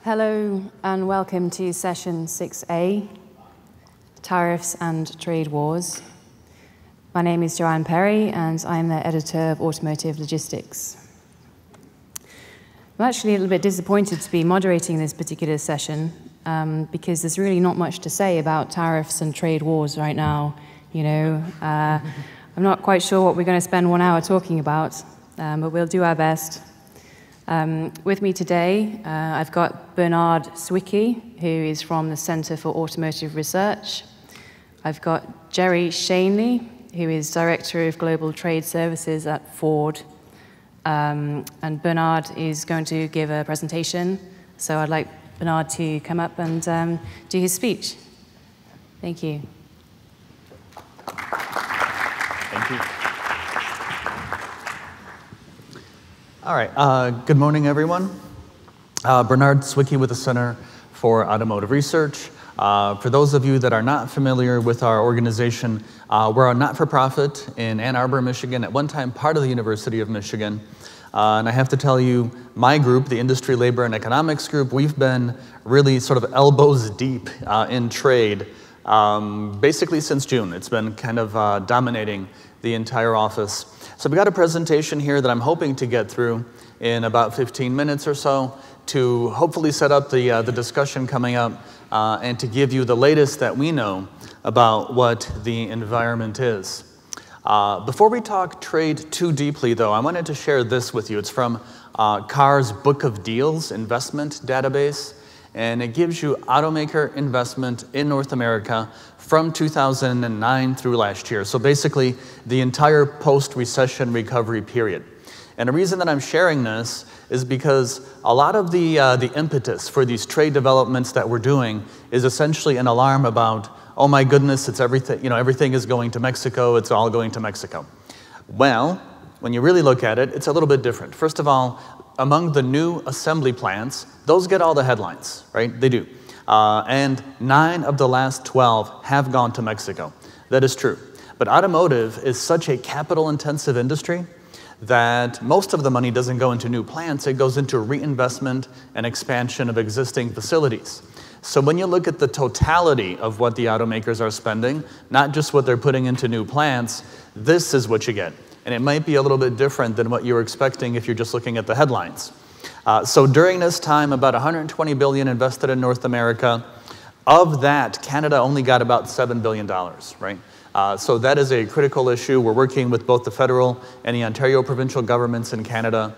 Hello and welcome to session 6A, Tariffs and Trade Wars. My name is Joanne Perry and I'm the editor of Automotive Logistics. I'm actually a little bit disappointed to be moderating this particular session because there's really not much to say about tariffs and trade wars right now. I'm not quite sure what we're going to spend 1 hour talking about, but we'll do our best. With me today, I've got Bernard Zwicky, who is from the Center for Automotive Research. I've got Jerry Shanley, who is Director of Global Trade Services at Ford. And Bernard is going to give a presentation, so I'd like Bernard to come up and do his speech. Thank you. Thank you. All right, good morning, everyone. Bernard Zwicky with the Center for Automotive Research. For those of you that are not familiar with our organization, we're a not-for-profit in Ann Arbor, Michigan, at one time part of the University of Michigan. And I have to tell you, my group, the Industry, Labor, and Economics group, we've been really sort of elbows deep in trade basically since June. It's been kind of dominating the entire office. So we got a presentation here that I'm hoping to get through in about 15 minutes or so to hopefully set up the discussion coming up and to give you the latest that we know about what the environment is. Before we talk trade too deeply, though, I wanted to share this with you. It's from CAR's Book of Deals investment database, and it gives you automaker investment in North America from 2009 through last year. So basically, the entire post-recession recovery period. And the reason that I'm sharing this is because a lot of the impetus for these trade developments that we're doing is essentially an alarm about, oh my goodness, it's everything, everything is going to Mexico, it's all going to Mexico. Well, when you really look at it, it's a little bit different. First of all, among the new assembly plants, those get all the headlines, right? They do. And 9 of the last 12 have gone to Mexico. That is true. But automotive is such a capital-intensive industry that most of the money doesn't go into new plants, it goes into reinvestment and expansion of existing facilities. So when you look at the totality of what the automakers are spending, not just what they're putting into new plants, this is what you get. And it might be a little bit different than what you were expecting if you're just looking at the headlines. So during this time, about $120 billion invested in North America. Of that, Canada only got about $7 billion, right? So that is a critical issue. We're working with both the federal and the Ontario provincial governments in Canada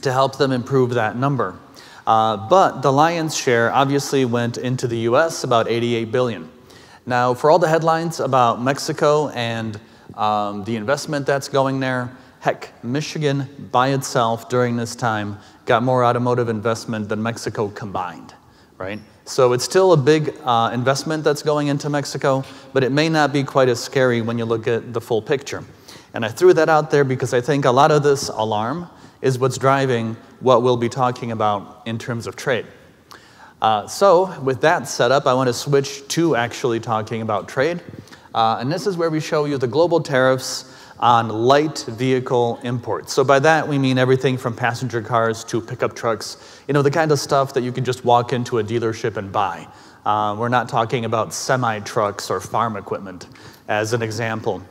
to help them improve that number. But the lion's share obviously went into the US, about $88 billion. Now, for all the headlines about Mexico and the investment that's going there, heck, Michigan by itself during this time got more automotive investment than Mexico combined, right? So it's still a big investment that's going into Mexico, but it may not be quite as scary when you look at the full picture. And I threw that out there because I think a lot of this alarm is what's driving what we'll be talking about in terms of trade. So with that set up, I want to switch to actually talking about trade. And this is where we show you the global tariffs on light vehicle imports. So by that, we mean everything from passenger cars to pickup trucks, the kind of stuff that you can just walk into a dealership and buy. We're not talking about semi-trucks or farm equipment, as an example.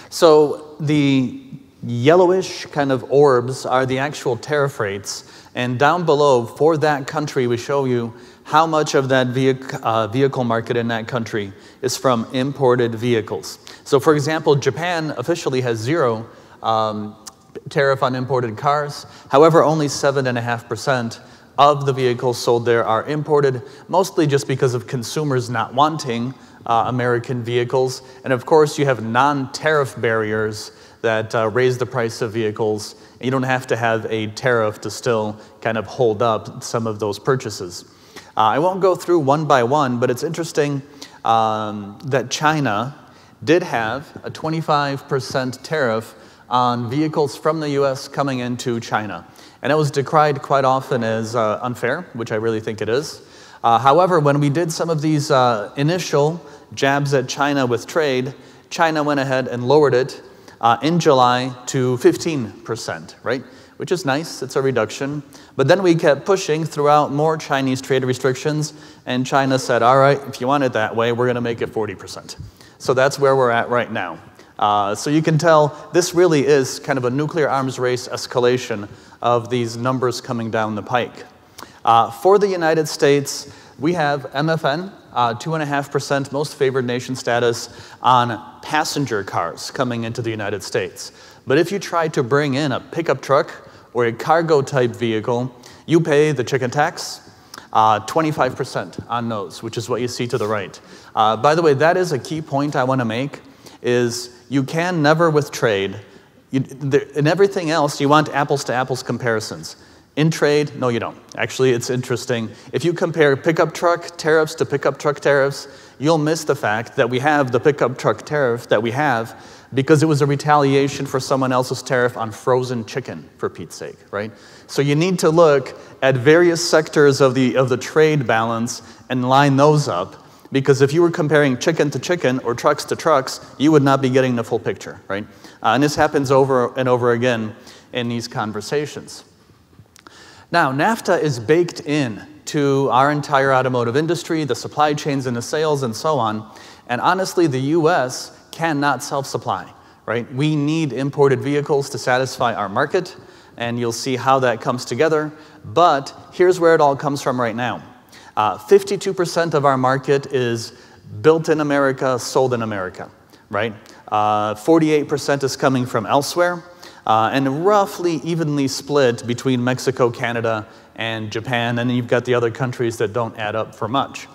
So the yellowish kind of orbs are the actual tariff rates, and down below, for that country, we show you how much of that vehicle market in that country is from imported vehicles. So for example, Japan officially has 0 tariff on imported cars. However, only 7.5% of the vehicles sold there are imported, mostly just because of consumers not wanting American vehicles. And of course, you have non-tariff barriers that raise the price of vehicles. And you don't have to have a tariff to still kind of hold up some of those purchases. I won't go through one by one, but it's interesting that China did have a 25% tariff on vehicles from the US coming into China. And it was decried quite often as unfair, which I really think it is. However, when we did some of these initial jabs at China with trade, China went ahead and lowered it in July to 15%, right? which is nice. It's a reduction. But then we kept pushing throughout more Chinese trade restrictions, and China said, all right, if you want it that way, we're going to make it 40%. So that's where we're at right now. So you can tell this really is kind of a nuclear arms race escalation of these numbers coming down the pike. For the United States, we have MFN, 2.5% most favored nation status on passenger cars coming into the United States. But if you try to bring in a pickup truck or a cargo type vehicle, you pay the chicken tax, 25% on those, which is what you see to the right. By the way, that is a key point I want to make, is you can never with trade, in everything else, you want apples to apples comparisons. In trade, no you don't. Actually, it's interesting. If you compare pickup truck tariffs to pickup truck tariffs, you'll miss the fact that we have the pickup truck tariff that we have because it was a retaliation for someone else's tariff on frozen chicken, for Pete's sake, right? So you need to look at various sectors of the trade balance and line those up, because if you were comparing chicken to chicken or trucks to trucks, you would not be getting the full picture, right? And this happens over and over again in these conversations. Now, NAFTA is baked in to our entire automotive industry, the supply chains and the sales and so on. And honestly, the US cannot self-supply, right? We need imported vehicles to satisfy our market, and you'll see how that comes together. But here's where it all comes from right now. 52% of our market is built in America, sold in America, right? 48% is coming from elsewhere. And roughly evenly split between Mexico, Canada, and Japan, and then you've got the other countries that don't add up for much.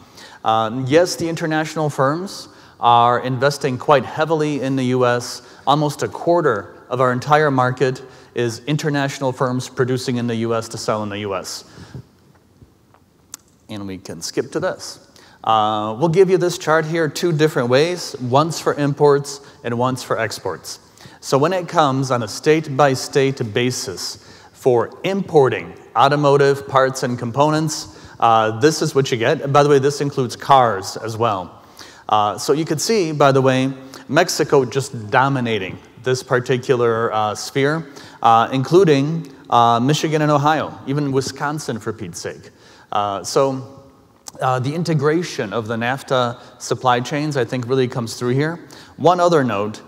Yes, the international firms are investing quite heavily in the US. Almost a quarter of our entire market is international firms producing in the US to sell in the US. And we can skip to this. We'll give you this chart here 2 different ways, once for imports and once for exports. So when it comes on a state-by-state basis for importing automotive parts and components, this is what you get. And by the way, this includes cars as well. So you could see, by the way, Mexico just dominating this particular sphere, including Michigan and Ohio, even Wisconsin for Pete's sake. So the integration of the NAFTA supply chains, I think, really comes through here. One other note.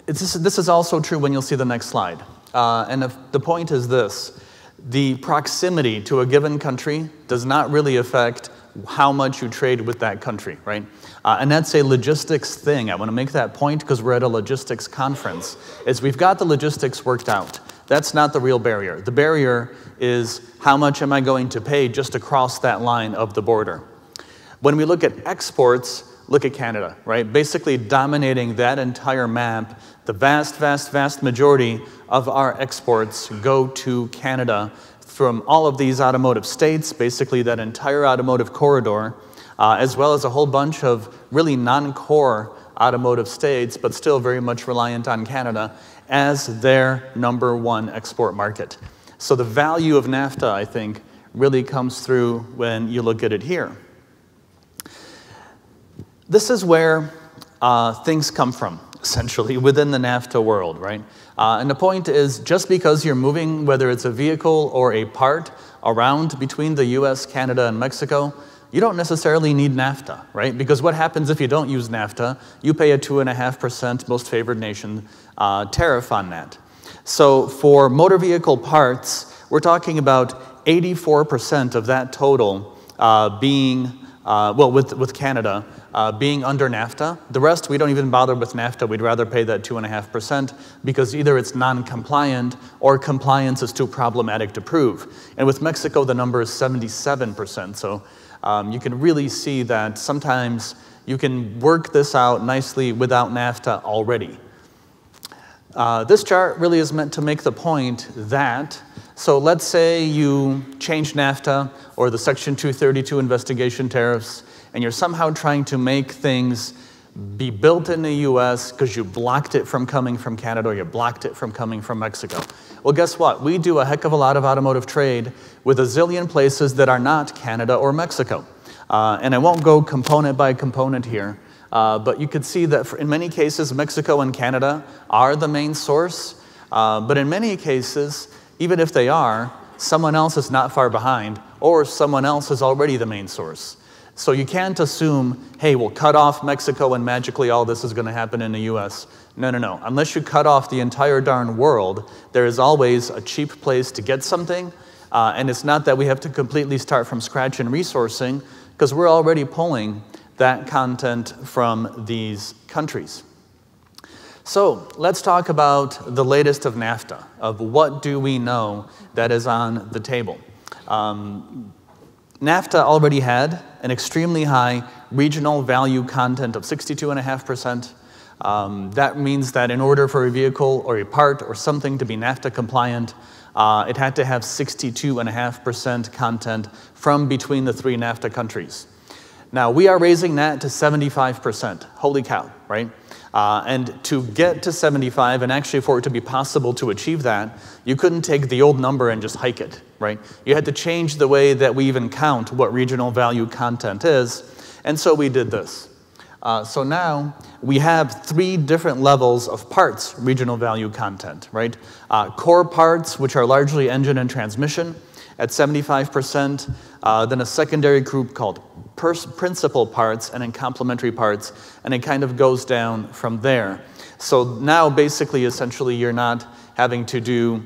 This is also true when you'll see the next slide. And the point is this. The proximity to a given country does not really affect how much you trade with that country, right? And that's a logistics thing. I want to make that point because we're at a logistics conference, is we've got the logistics worked out. That's not the real barrier. The barrier is how much am I going to pay just across that line of the border. When we look at exports, look at Canada, right? Basically dominating that entire map. The vast, vast, vast majority of our exports go to Canada from all of these automotive states, basically that entire automotive corridor, as well as a whole bunch of really non-core automotive states, but still very much reliant on Canada as their #1 export market. So the value of NAFTA, I think, really comes through when you look at it here. This is where things come from, essentially, within the NAFTA world, right? And the point is, just because you're moving, whether it's a vehicle or a part, around between the US, Canada, and Mexico, you don't necessarily need NAFTA, right? Because what happens if you don't use NAFTA? You pay a 2.5% most favored nation tariff on that. So for motor vehicle parts, we're talking about 84% of that total being, well, with Canada, being under NAFTA. The rest, we don't even bother with NAFTA. We'd rather pay that 2.5% because either it's non-compliant or compliance is too problematic to prove. And with Mexico, the number is 77%. So you can really see that sometimes you can work this out nicely without NAFTA already. This chart really is meant to make the point that, so let's say you change NAFTA or the Section 232 investigation tariffs, and you're somehow trying to make things be built in the US because you blocked it from coming from Canada or you blocked it from coming from Mexico. Well, guess what? We do a heck of a lot of automotive trade with a zillion places that are not Canada or Mexico. And I won't go component by component here, but you could see that in many cases, Mexico and Canada are the main source. But in many cases, even if they are, someone else is not far behind, or someone else is already the main source. So you can't assume, hey, we'll cut off Mexico and magically all this is going to happen in the US. No, no, no. Unless you cut off the entire darn world, there is always a cheap place to get something. And it's not that we have to completely start from scratch in resourcing, because we're already pulling that content from these countries. So let's talk about the latest of NAFTA, of what do we know that is on the table. NAFTA already had an extremely high regional value content of 62.5%. That means that in order for a vehicle or a part or something to be NAFTA compliant, it had to have 62.5% content from between the 3 NAFTA countries. Now, we are raising that to 75%. Holy cow, right? And to get to 75, and actually for it to be possible to achieve that, you couldn't take the old number and just hike it, right? You had to change the way that we even count what regional value content is, and so we did this. So now we have 3 different levels of parts regional value content, right? Core parts, which are largely engine and transmission, at 75%, then a secondary group called principal parts, and then complementary parts, and it kind of goes down from there. So now basically, essentially, you're not having to do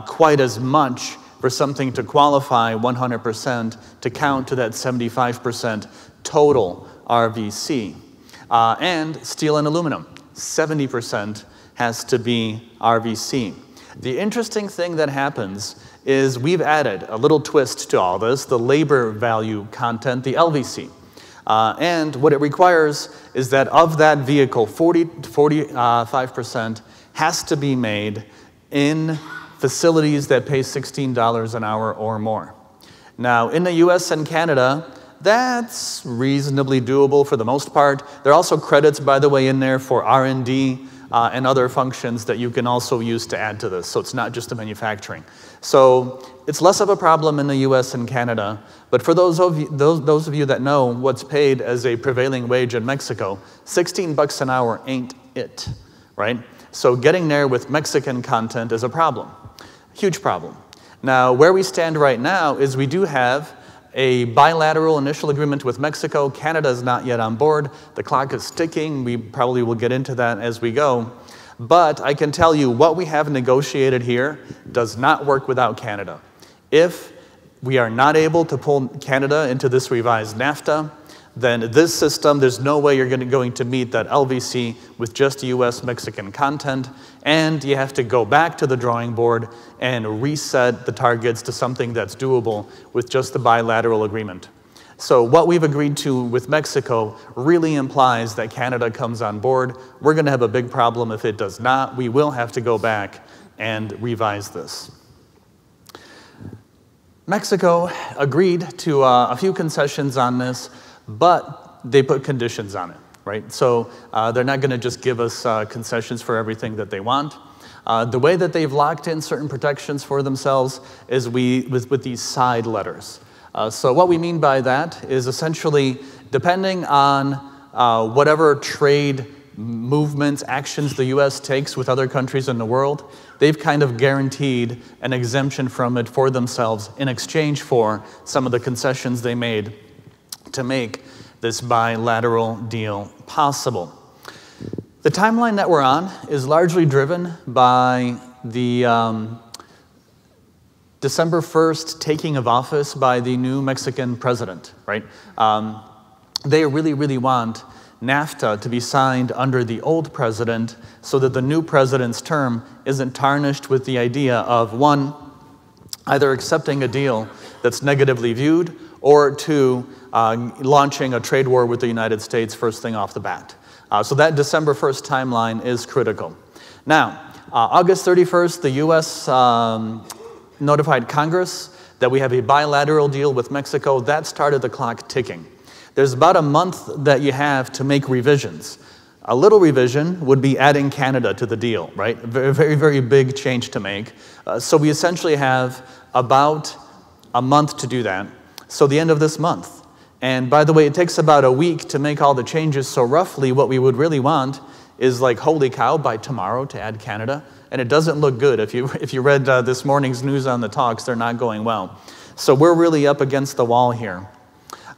quite as much for something to qualify 100% to count to that 75% total RVC. And steel and aluminum, 70% has to be RVC. The interesting thing that happens is we've added a little twist to all this, the labor value content, the LVC. And what it requires is that of that vehicle, 40 to 45% has to be made in facilities that pay $16 an hour or more. Now, in the US and Canada, that's reasonably doable for the most part. There are also credits, by the way, in there for R&D and other functions that you can also use to add to this. So it's not just the manufacturing. So it's less of a problem in the US and Canada. But for those of you that know what's paid as a prevailing wage in Mexico, 16 bucks an hour ain't it, right? So getting there with Mexican content is a problem, huge problem. Now, where we stand right now is we do have a bilateral initial agreement with Mexico. Canada is not yet on board. The clock is ticking. We probably will get into that as we go. But I can tell you what we have negotiated here does not work without Canada. If we are not able to pull Canada into this revised NAFTA, then this system, there's no way you're going to meet that LVC with just US-Mexican content, and you have to go back to the drawing board and reset the targets to something that's doable with just the bilateral agreement. So what we've agreed to with Mexico really implies that Canada comes on board. We're going to have a big problem if it does not. We will have to go back and revise this. Mexico agreed to a few concessions on this, but they put conditions on it, right? So they're not going to just give us concessions for everything that they want. The way that they've locked in certain protections for themselves is with these side letters. So what we mean by that is essentially, depending on whatever trade movements, actions the US takes with other countries in the world, they've kind of guaranteed an exemption from it for themselves in exchange for some of the concessions they made to make this bilateral deal possible. The timeline that we're on is largely driven by the December 1st taking of office by the new Mexican president, right? They really, really want NAFTA to be signed under the old president so that the new president's term isn't tarnished with the idea of, 1, either accepting a deal that's negatively viewed, or 2, launching a trade war with the United States first thing off the bat. So that December 1st timeline is critical. Now, August 31st, the US notified Congress that we have a bilateral deal with Mexico. That started the clock ticking. There's about a month that you have to make revisions. A little revision would be adding Canada to the deal, right? Very, very, very big change to make. So we essentially have about a month to do that. So the end of this month. And by the way, it takes about a week to make all the changes. So roughly what we would really want is like, holy cow, by tomorrow to add Canada. And it doesn't look good. If you read this morning's news on the talks, they're not going well. So we're really up against the wall here.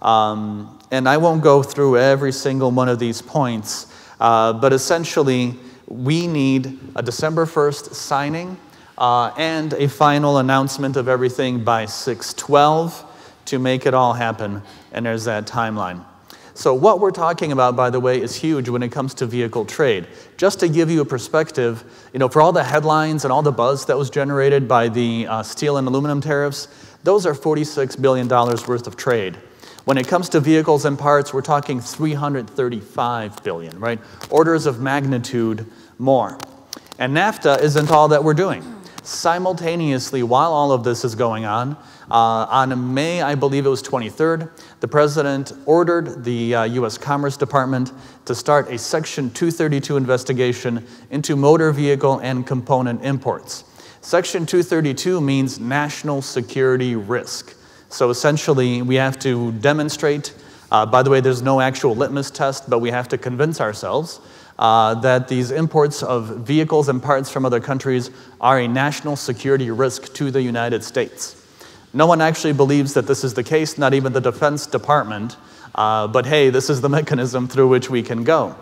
And I won't go through every single one of these points, but essentially we need a December 1st signing and a final announcement of everything by 6/12 to make it all happen. And there's that timeline. So what we're talking about, by the way, is huge when it comes to vehicle trade. Just to give you a perspective, for all the headlines and all the buzz that was generated by the steel and aluminum tariffs, those are $46 billion worth of trade. When it comes to vehicles and parts, we're talking $335 billion, right? Orders of magnitude more. And NAFTA isn't all that we're doing. Simultaneously, while all of this is going on May, I believe it was 23rd, the president ordered the U.S. Commerce Department to start a Section 232 investigation into motor vehicle and component imports. Section 232 means national security risk. So essentially, we have to demonstrate, by the way, there's no actual litmus test, but we have to convince ourselves that these imports of vehicles and parts from other countries are a national security risk to the United States. No one actually believes that this is the case, not even the Defense Department, but hey, this is the mechanism through which we can go.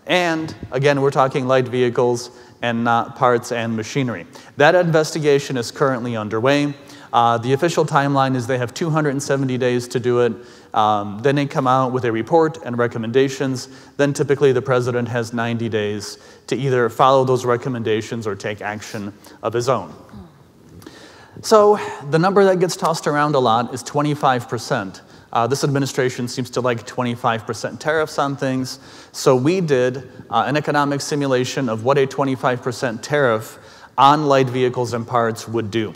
And again, we're talking light vehicles and not parts and machinery. That investigation is currently underway. The official timeline is they have 270 days to do it. Then they come out with a report and recommendations. Then typically the president has 90 days to either follow those recommendations or take action of his own. So the number that gets tossed around a lot is 25%. This administration seems to like 25% tariffs on things. So we did an economic simulation of what a 25% tariff on light vehicles and parts would do.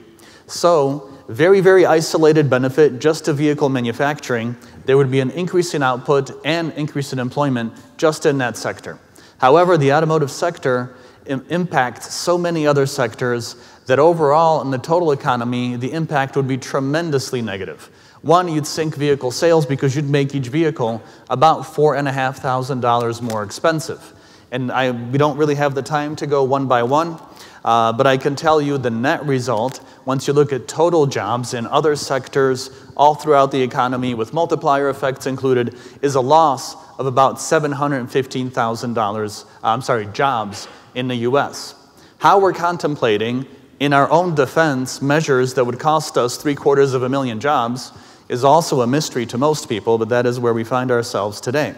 So very, very isolated benefit just to vehicle manufacturing. There would be an increase in output and increase in employment just in that sector. However, the automotive sector impacts so many other sectors that overall in the total economy, the impact would be tremendously negative. One, you'd sink vehicle sales because you'd make each vehicle about $4,500 more expensive. And we don't really have the time to go one by one, but I can tell you the net result, once you look at total jobs in other sectors all throughout the economy with multiplier effects included, is a loss of about $715,000, jobs in the US. How we're contemplating in our own defense measures that would cost us 750,000 jobs is also a mystery to most people, but that is where we find ourselves today.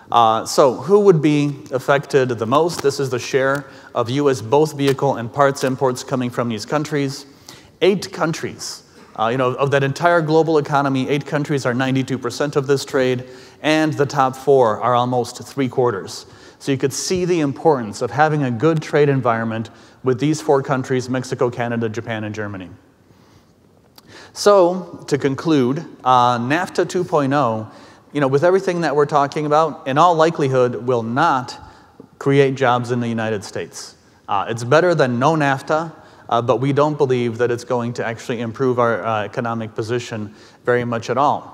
So who would be affected the most? This is the share of US both vehicle and parts imports coming from these countries. 8 countries, of that entire global economy, 8 countries are 92% of this trade, and the top 4 are almost 3/4. So you could see the importance of having a good trade environment with these 4 countries, Mexico, Canada, Japan, and Germany. So to conclude, NAFTA 2.0, with everything that we're talking about, in all likelihood will not create jobs in the United States. It's better than no NAFTA, but we don't believe that it's going to actually improve our economic position very much at all.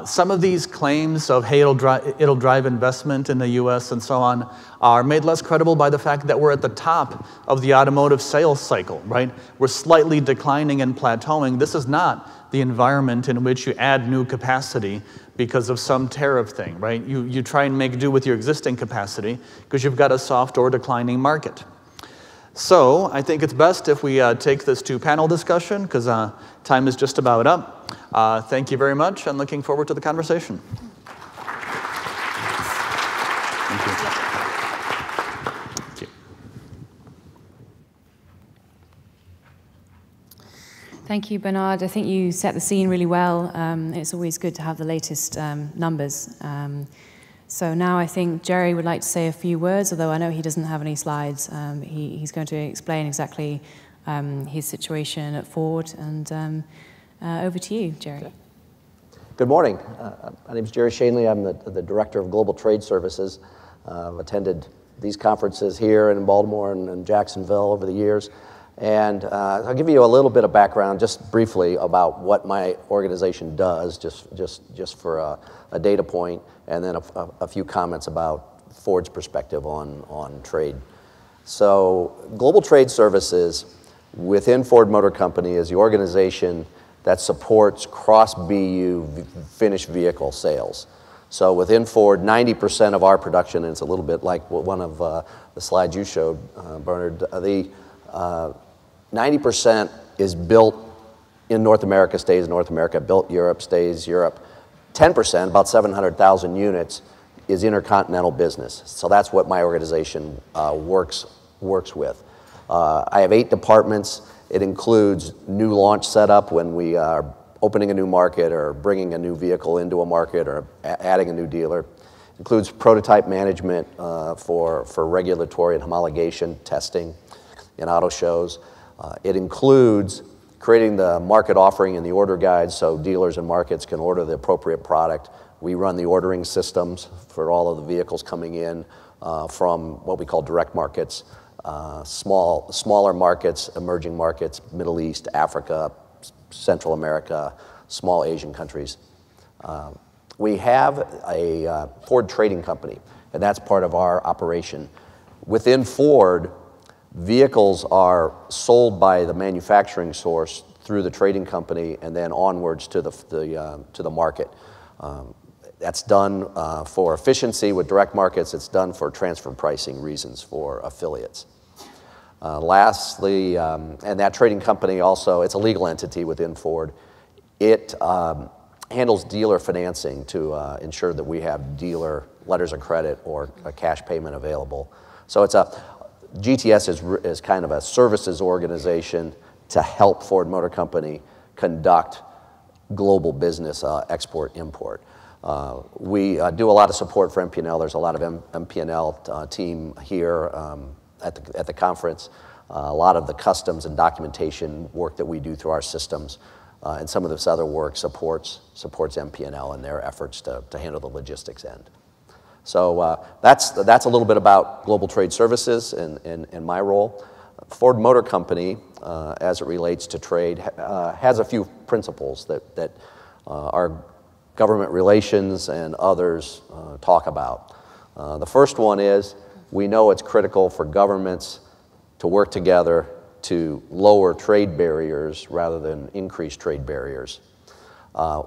Some of these claims of, hey, it'll drive investment in the US and so on are made less credible by the fact that we're at the top of the automotive sales cycle, right? We're slightly declining and plateauing. This is not the environment in which you add new capacity because of some tariff thing, right? You try and make do with your existing capacity because you've got a soft or declining market. So I think it's best if we take this to panel discussion because time is just about up. Thank you very much and looking forward to the conversation. Thank you. Thank you. Thank you, Bernard. I think you set the scene really well. It's always good to have the latest numbers. So now I think Jerry would like to say a few words, although I know he doesn't have any slides. He's going to explain exactly his situation at Ford. And over to you, Jerry. Okay. Good morning. My name is Jerry Shanley. I'm the Director of Global Trade Services. I've attended these conferences here in Baltimore and Jacksonville over the years. And I'll give you a little bit of background, just briefly, about what my organization does, just for a data point, and then a few comments about Ford's perspective on trade. So Global Trade Services within Ford Motor Company is the organization that supports cross-BU finished vehicle sales. So within Ford, 90% of our production, and it's a little bit like one of the slides you showed, Bernard, the 90% is built in North America, stays in North America, built Europe, stays Europe. 10%, about 700,000 units, is intercontinental business. So that's what my organization works with. I have 8 departments. It includes new launch setup when we are opening a new market or bringing a new vehicle into a market or adding a new dealer. It includes prototype management for regulatory and homologation testing in auto shows. It includes creating the market offering and the order guides so dealers and markets can order the appropriate product. We run the ordering systems for all of the vehicles coming in from what we call direct markets, smaller markets, emerging markets, Middle East, Africa, Central America, small Asian countries. We have a Ford Trading Company, and that's part of our operation. Within Ford, vehicles are sold by the manufacturing source through the trading company and then onwards to the market. That's done for efficiency with direct markets. It's done for transfer pricing reasons for affiliates. Lastly, and that trading company also, it's a legal entity within Ford. It handles dealer financing to ensure that we have dealer letters of credit or a cash payment available. So GTS is kind of a services organization to help Ford Motor Company conduct global business, export, import. We do a lot of support for MPNL. There's a lot of MPNL team here at the conference. A lot of the customs and documentation work that we do through our systems and some of this other work supports MPNL in their efforts to handle the logistics end. So that's a little bit about Global Trade Services and my role. Ford Motor Company, as it relates to trade, has a few principles that our government relations and others talk about. The first one is we know it's critical for governments to work together to lower trade barriers rather than increase trade barriers.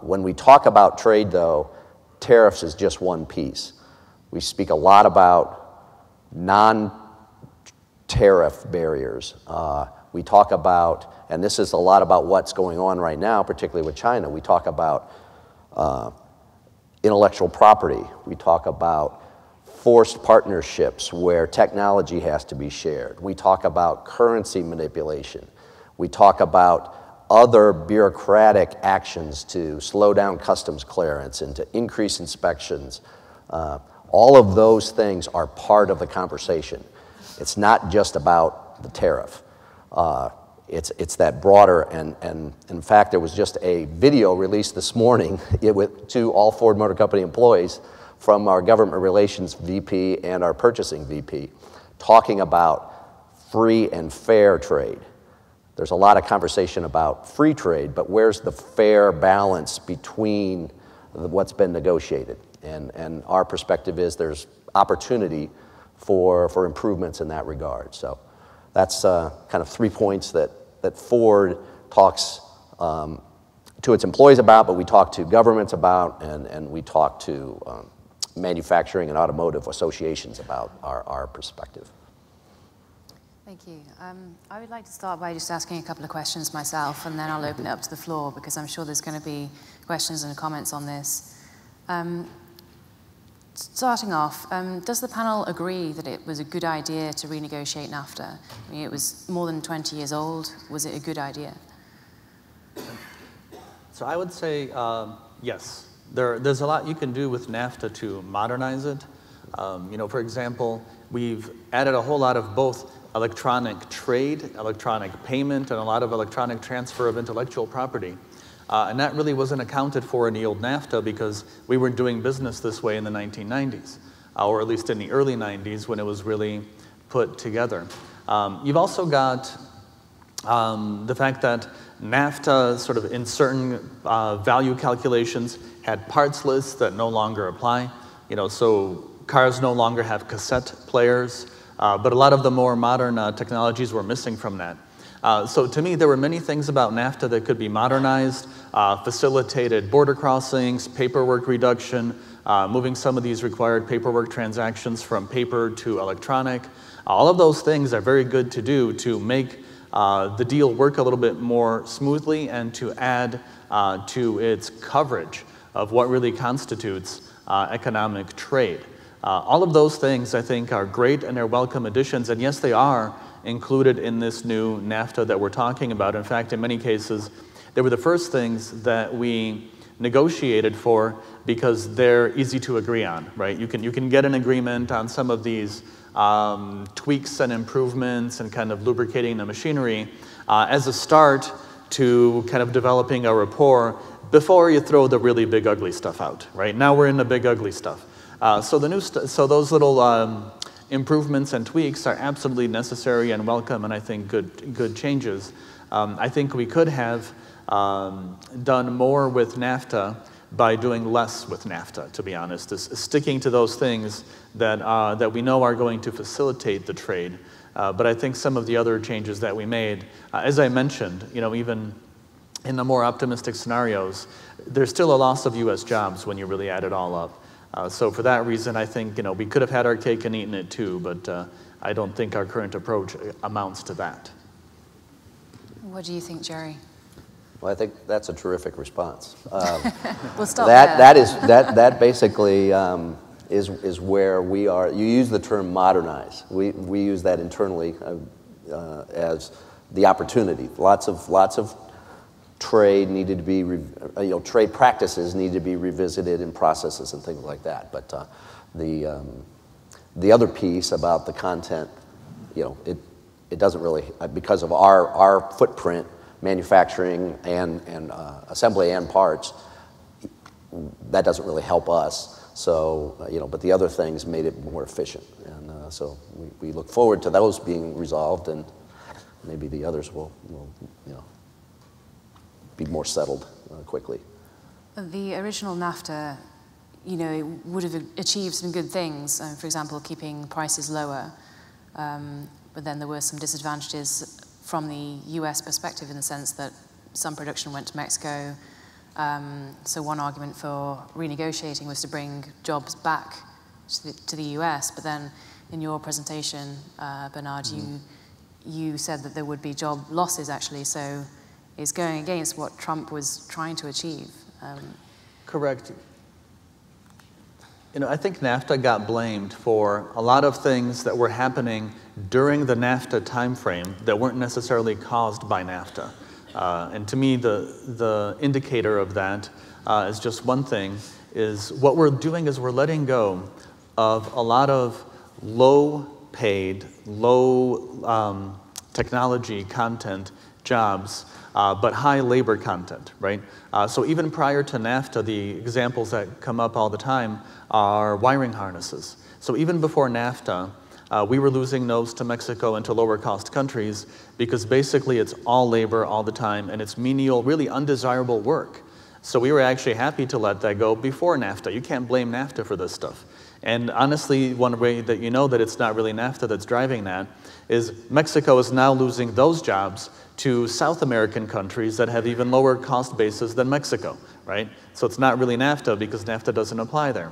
When we talk about trade, though, tariffs is just one piece. We speak a lot about non-tariff barriers. We talk about, and this is a lot about what's going on right now, particularly with China, we talk about intellectual property. We talk about forced partnerships where technology has to be shared. We talk about currency manipulation. We talk about other bureaucratic actions to slow down customs clearance and to increase inspections. All of those things are part of the conversation. It's not just about the tariff. It's that broader, and in fact, there was just a video released this morning to all Ford Motor Company employees from our government relations VP and our purchasing VP talking about free and fair trade. There's a lot of conversation about free trade, but where's the fair balance between what's been negotiated? And our perspective is there's opportunity for improvements in that regard. So that's kind of 3 points that Ford talks to its employees about, but we talk to governments about, and we talk to manufacturing and automotive associations about our perspective. Thank you. I would like to start by just asking a couple of questions myself, and then I'll open it up to the floor because I'm sure there's going to be questions and comments on this. Starting off, does the panel agree that it was a good idea to renegotiate NAFTA? I mean, it was more than 20 years old. Was it a good idea? So I would say yes. There's a lot you can do with NAFTA to modernize it. For example, we've added a whole lot of both electronic trade, electronic payment, and a lot of electronic transfer of intellectual property. And that really wasn't accounted for in the old NAFTA because we were doing business this way in the 1990s, or at least in the early 90s when it was really put together. You've also got the fact that NAFTA, sort of in certain value calculations, had parts lists that no longer apply. So Cars no longer have cassette players, but a lot of the more modern technologies were missing from that. So to me, there were many things about NAFTA that could be modernized, facilitated border crossings, paperwork reduction, moving some of these required paperwork transactions from paper to electronic. All of those things are very good to do to make the deal work a little bit more smoothly and to add to its coverage of what really constitutes economic trade. All of those things, I think, are great and they're welcome additions, and yes, they are included in this new NAFTA that we're talking about. In fact, in many cases, they were the first things that we negotiated for because they're easy to agree on, right? You can get an agreement on some of these tweaks and improvements and kind of lubricating the machinery as a start to kind of developing a rapport before you throw the really big ugly stuff out, right? Now we're in the big ugly stuff. So those little improvements and tweaks are absolutely necessary and welcome, and I think good changes. I think we could have done more with NAFTA by doing less with NAFTA, to be honest, is sticking to those things that we know are going to facilitate the trade. But I think some of the other changes that we made, as I mentioned, even in the more optimistic scenarios, there's still a loss of U.S. jobs when you really add it all up. So for that reason, I think we could have had our cake and eaten it too, but I don't think our current approach amounts to that. What do you think, Jerry? Well, I think that's a terrific response. We'll stop there. That basically is where we are. You use the term modernize. We use that internally as the opportunity. Lots of trade needed to be, trade practices need to be revisited and processes and things like that. But the other piece about the content, it doesn't really, because of our footprint, manufacturing and assembly and parts, that doesn't really help us. So, but the other things made it more efficient. And so we look forward to those being resolved, and maybe the others will be more settled quickly. The original NAFTA, would have achieved some good things. For example, keeping prices lower. But then there were some disadvantages from the US perspective in the sense that some production went to Mexico. So one argument for renegotiating was to bring jobs back to the US. But then in your presentation, Bernard, you said that there would be job losses actually. So it's going against what Trump was trying to achieve. Correct. I think NAFTA got blamed for a lot of things that were happening during the NAFTA timeframe that weren't necessarily caused by NAFTA. And to me, the indicator of that is just one thing, is what we're doing is we're letting go of a lot of low-paid, low technology content jobs, but high labor content, right? So even prior to NAFTA, the examples that come up all the time are wiring harnesses. So even before NAFTA, we were losing those to Mexico and to lower cost countries because basically it's all labor all the time and it's menial, really undesirable work. So we were actually happy to let that go before NAFTA. You can't blame NAFTA for this stuff. And honestly, one way that you know that it's not really NAFTA that's driving that is Mexico is now losing those jobs to South American countries that have even lower cost bases than Mexico, right? So it's not really NAFTA because NAFTA doesn't apply there.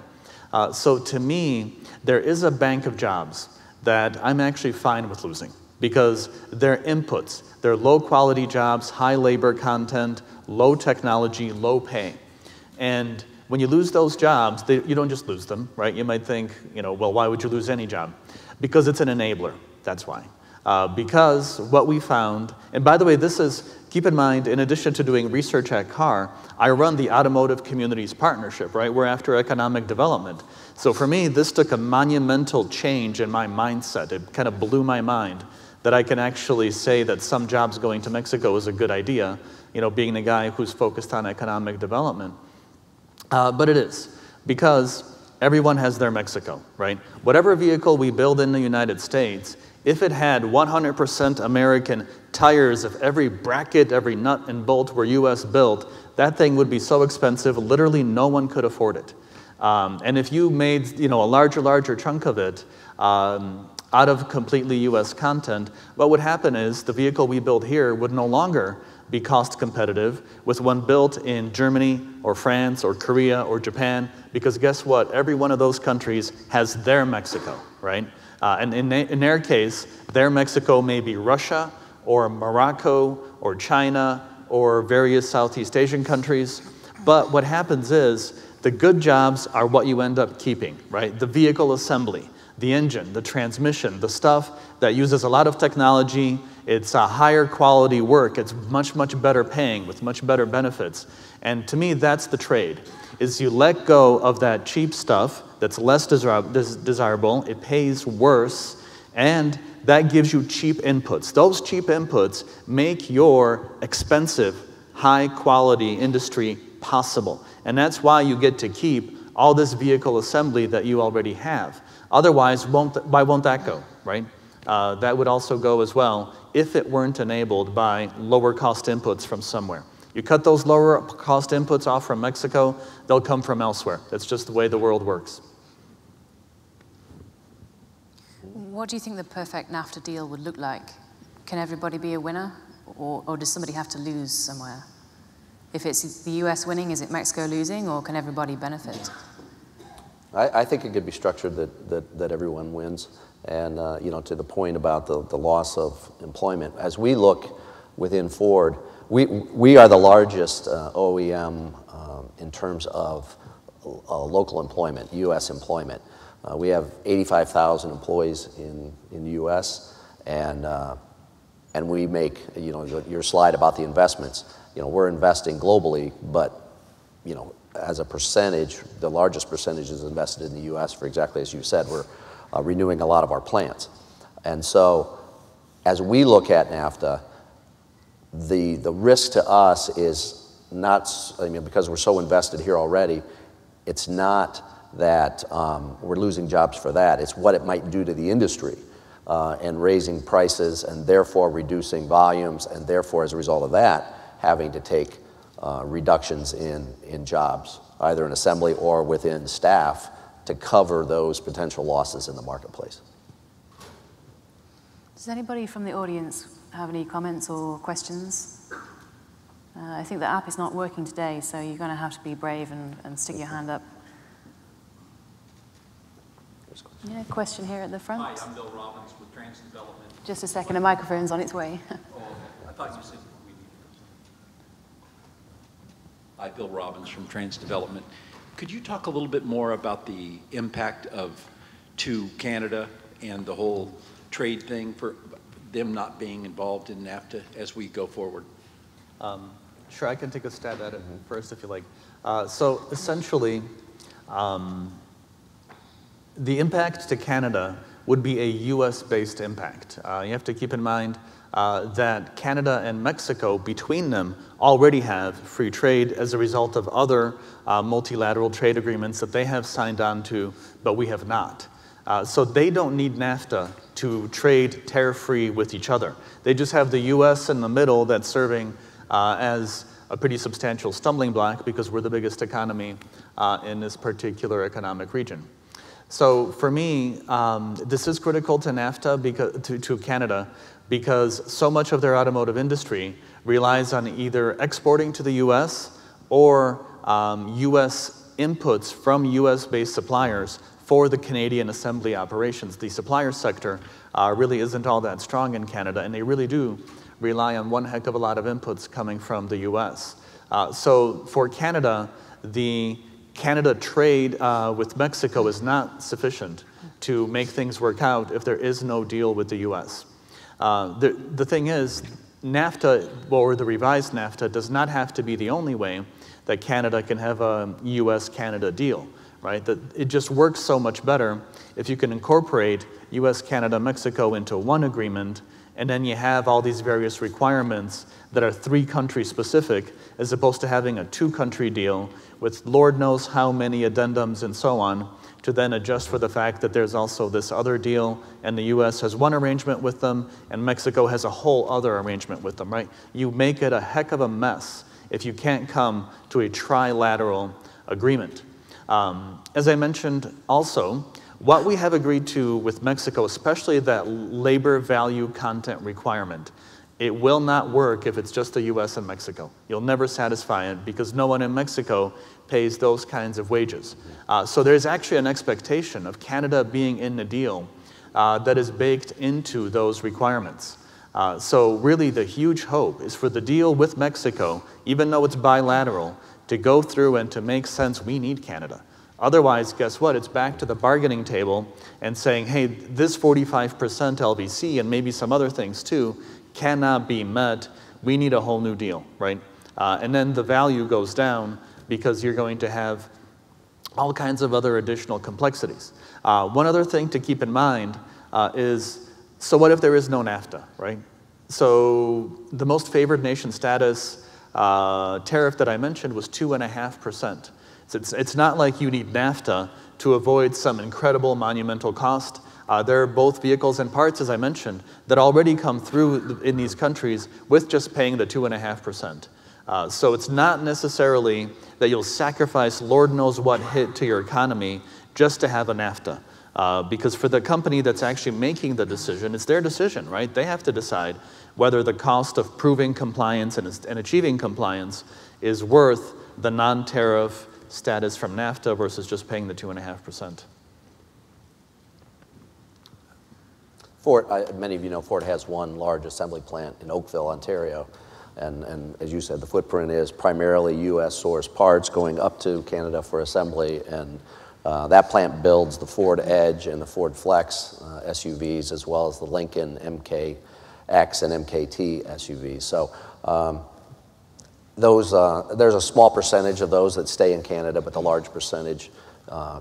So to me, there is a bank of jobs that I'm actually fine with losing because they're inputs. They're low quality jobs, high labor content, low technology, low pay. And when you lose those jobs, you don't just lose them, right? You might think, well, why would you lose any job? Because it's an enabler, that's why. Because what we found, and by the way, this is, keep in mind, in addition to doing research at CAR, I run the Automotive Communities Partnership, right? We're after economic development. So for me, this took a monumental change in my mindset. It kind of blew my mind that I can actually say that some jobs going to Mexico is a good idea, being the guy who's focused on economic development. But it is, because everyone has their Mexico, right? Whatever vehicle we build in the United States, if it had 100% American tires, if every bracket, every nut and bolt were US built, that thing would be so expensive, literally no one could afford it. And if you made a larger chunk of it out of completely US content, what would happen is the vehicle we build here would no longer be cost competitive with one built in Germany or France or Korea or Japan, because guess what? Every one of those countries has their Mexico, right? And in their case, their Mexico may be Russia or Morocco or China or various Southeast Asian countries. But what happens is the good jobs are what you end up keeping, right? The vehicle assembly, the engine, the transmission, the stuff that uses a lot of technology. It's a higher quality work. It's much better paying with much better benefits. And to me, that's the trade, is you let go of that cheap stuff that's less desirable, it pays worse, and that gives you cheap inputs. Those cheap inputs make your expensive, high quality industry possible. And that's why you get to keep all this vehicle assembly that you already have. Otherwise, why won't that go, right? That would also go as well if it weren't enabled by lower cost inputs from somewhere. You cut those lower cost inputs off from Mexico, they'll come from elsewhere. That's just the way the world works. What do you think the perfect NAFTA deal would look like? Can everybody be a winner, or does somebody have to lose somewhere? If it's the US winning, is it Mexico losing, or can everybody benefit? I think it could be structured that everyone wins. And to the point about the loss of employment, as we look within Ford, we are the largest OEM in terms of local employment, U.S. employment. We have 85,000 employees in the U.S. and we make your slide about the investments. We're investing globally, but as a percentage, the largest percentage is invested in the U.S. for exactly as you said. We're renewing a lot of our plants. And so as we look at NAFTA, the risk to us is not, because we're so invested here already, it's not that we're losing jobs for that. It's what it might do to the industry and raising prices and therefore reducing volumes and therefore as a result of that having to take reductions in jobs, either in assembly or within staff, to cover those potential losses in the marketplace. Does anybody from the audience have any comments or questions? I think the app is not working today, so you're going to have to be brave and stick your hand up. Yeah, question here at the front. Hi, I'm Bill Robbins with Trans Development. Just a second, a microphone's on its way. Oh, I thought you said we needed. Hi, Bill Robbins from Trans Development. Could you talk a little bit more about the impact to Canada and the whole trade thing for them not being involved in NAFTA as we go forward? Sure, I can take a stab at it first if you like. So essentially, the impact to Canada would be a US-based impact. You have to keep in mind that Canada and Mexico, between them, already have free trade as a result of other multilateral trade agreements that they have signed on to, but we have not. So they don't need NAFTA to trade tariff-free with each other. They just have the US in the middle that's serving as a pretty substantial stumbling block because we're the biggest economy in this particular economic region. So for me, this is critical to NAFTA, to Canada, because so much of their automotive industry relies on either exporting to the US or US inputs from US-based suppliers for the Canadian assembly operations. The supplier sector really isn't all that strong in Canada, and they really do rely on one heck of a lot of inputs coming from the US. So for Canada, the Canada trade with Mexico is not sufficient to make things work out if there is no deal with the US. The thing is, NAFTA, or the revised NAFTA, does not have to be the only way that Canada can have a US-Canada deal, right? That it just works so much better if you can incorporate US, Canada, Mexico into one agreement, and then you have all these various requirements that are three-country specific, as opposed to having a two-country deal with Lord knows how many addendums and so on, to then adjust for the fact that there's also this other deal, and the US has one arrangement with them, and Mexico has a whole other arrangement with them, right? You make it a heck of a mess if you can't come to a trilateral agreement. As I mentioned also, what we have agreed to with Mexico, especially that labor value content requirement, it will not work if it's just the US and Mexico. You'll never satisfy it because no one in Mexico pays those kinds of wages. So there's actually an expectation of Canada being in the deal that is baked into those requirements. So really the huge hope is for the deal with Mexico, even though it's bilateral, to go through and to make sense. We need Canada. Otherwise, guess what? It's back to the bargaining table and saying, hey, this 45% LVC and maybe some other things too cannot be met. We need a whole new deal, right? And then the value goes down because you're going to have all kinds of other additional complexities. One other thing to keep in mind is, so what if there is no NAFTA, right? So the most favored nation status tariff that I mentioned was 2.5%. So it's not like you need NAFTA to avoid some incredible monumental cost. There are both vehicles and parts, as I mentioned, that already come through in these countries with just paying the 2.5%. So it's not necessarily that you'll sacrifice Lord knows what hit to your economy just to have a NAFTA. Because for the company that's actually making the decision, it's their decision, right? They have to decide whether the cost of proving compliance and achieving compliance is worth the non-tariff status from NAFTA versus just paying the 2.5%. Ford, many of you know Ford has one large assembly plant in Oakville, Ontario. And as you said, the footprint is primarily US sourced parts going up to Canada for assembly. And that plant builds the Ford Edge and the Ford Flex SUVs, as well as the Lincoln MKX and MKT SUVs. So there's a small percentage of those that stay in Canada, but the large percentage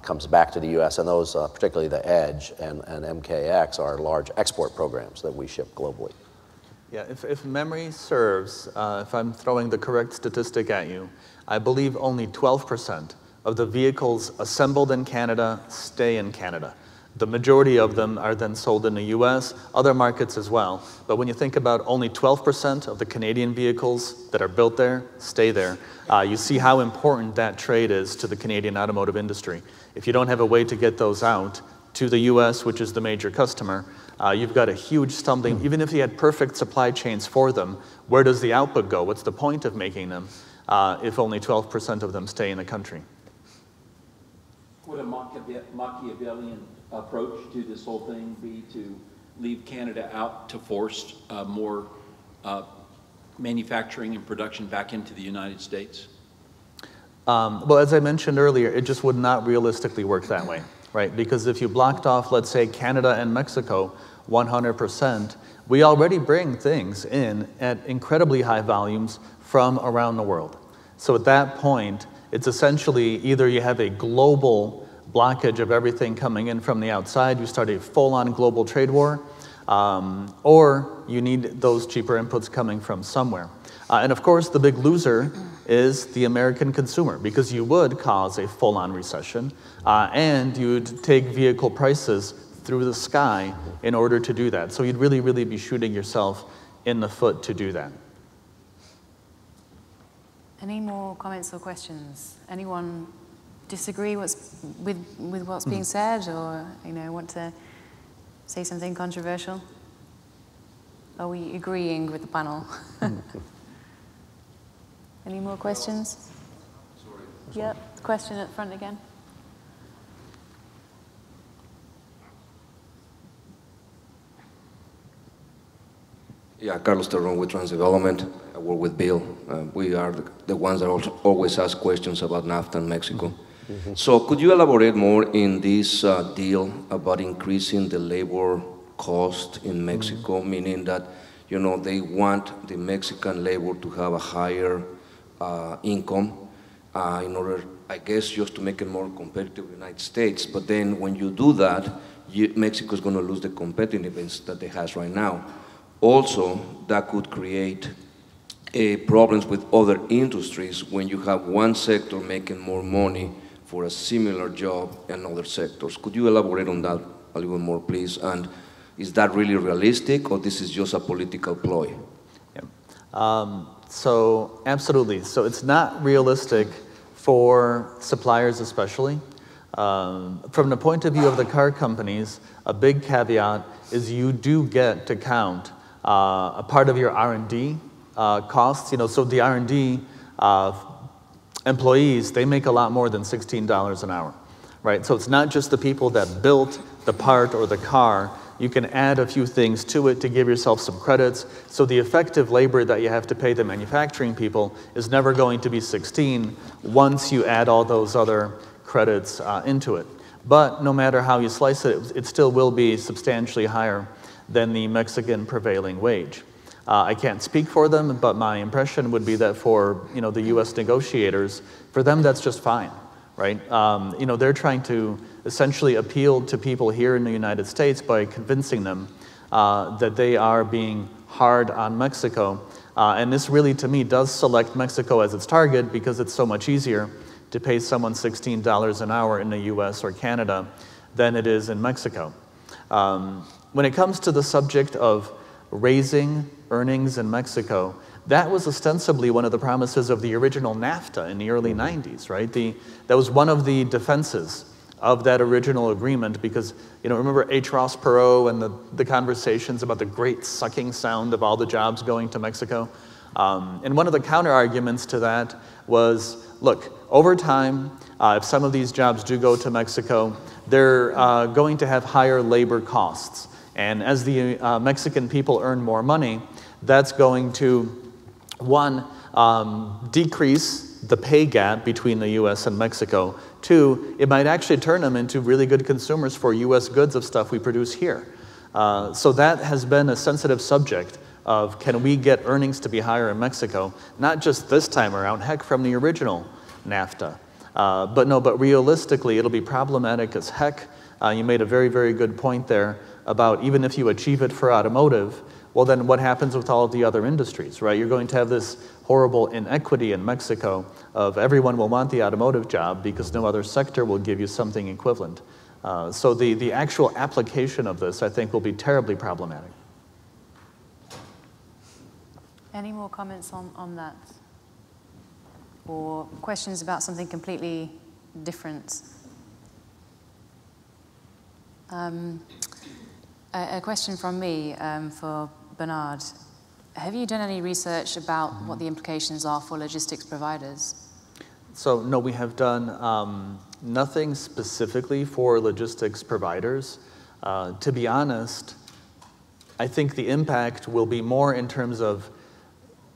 comes back to the US, and those, particularly the Edge and MKX, are large export programs that we ship globally. Yeah, if memory serves, if I'm throwing the correct statistic at you, I believe only 12% of the vehicles assembled in Canada stay in Canada. The majority of them are then sold in the US, other markets as well. But when you think about only 12% of the Canadian vehicles that are built there stay there, you see how important that trade is to the Canadian automotive industry. If you don't have a way to get those out to the US, which is the major customer, you've got a huge stumbling. Even if you had perfect supply chains for them, where does the output go? What's the point of making them if only 12% of them stay in the country? Would a Machiavellian approach to this whole thing be to leave Canada out to force more manufacturing and production back into the United States? Well, as I mentioned earlier, it just would not realistically work that way, right? Because if you blocked off, let's say, Canada and Mexico 100%, we already bring things in at incredibly high volumes from around the world. So at that point, it's essentially either you have a global blockage of everything coming in from the outside, you start a full-on global trade war, or you need those cheaper inputs coming from somewhere. And of course, the big loser is the American consumer, because you would cause a full-on recession, and you'd take vehicle prices through the sky in order to do that. So you'd really, really be shooting yourself in the foot to do that. Any more comments or questions? Anyone disagree with what's being said, or want to say something controversial? Are we agreeing with the panel? Any more questions? Sorry. Yep, question at the front again. Yeah, Carlos Terron with Transdevelopment. I work with Bill. We are the ones that always ask questions about NAFTA and Mexico. Mm-hmm. So could you elaborate more in this deal about increasing the labor cost in Mexico, meaning that, they want the Mexican labor to have a higher income in order, I guess, just to make it more competitive with the United States. But then when you do that, Mexico is going to lose the competitiveness that it has right now. Also, that could create problems with other industries when you have one sector making more money for a similar job in other sectors. Could you elaborate on that a little more, please? And is that really realistic, or this is just a political ploy? Yeah. So absolutely. So it's not realistic for suppliers especially. From the point of view of the car companies, a big caveat is you do get to count a part of your R&D costs. So the R&D employees, they make a lot more than $16 an hour, right? So it's not just the people that built the part or the car. You can add a few things to it to give yourself some credits. So the effective labor that you have to pay the manufacturing people is never going to be 16 once you add all those other credits into it. But no matter how you slice it, it still will be substantially higher than the Mexican prevailing wage. I can't speak for them, but my impression would be that for the U.S. negotiators, for them that's just fine, right? They're trying to essentially appeal to people here in the United States by convincing them that they are being hard on Mexico. And this really, to me, does select Mexico as its target because it's so much easier to pay someone $16 an hour in the US or Canada than it is in Mexico. When it comes to the subject of raising earnings in Mexico, that was ostensibly one of the promises of the original NAFTA in the early 90s, right? That was one of the defenses of that original agreement because, remember H. Ross Perot and the conversations about the great sucking sound of all the jobs going to Mexico? And one of the counter arguments to that was, look, over time, if some of these jobs do go to Mexico, they're going to have higher labor costs. And as the Mexican people earn more money, that's going to, one, decrease the pay gap between the US and Mexico. Two, it might actually turn them into really good consumers for US goods of stuff we produce here. So that has been a sensitive subject of can we get earnings to be higher in Mexico, not just this time around, heck, from the original NAFTA. But realistically, it'll be problematic as heck. You made a very, very good point there about even if you achieve it for automotive, well then what happens with all of the other industries, right? You're going to have this horrible inequity in Mexico of everyone will want the automotive job because no other sector will give you something equivalent. So the actual application of this, I think, will be terribly problematic. Any more comments on that? Or questions about something completely different? A question from me for Bernard. Have you done any research about what the implications are for logistics providers? So no, we have done nothing specifically for logistics providers. To be honest, I think the impact will be more in terms of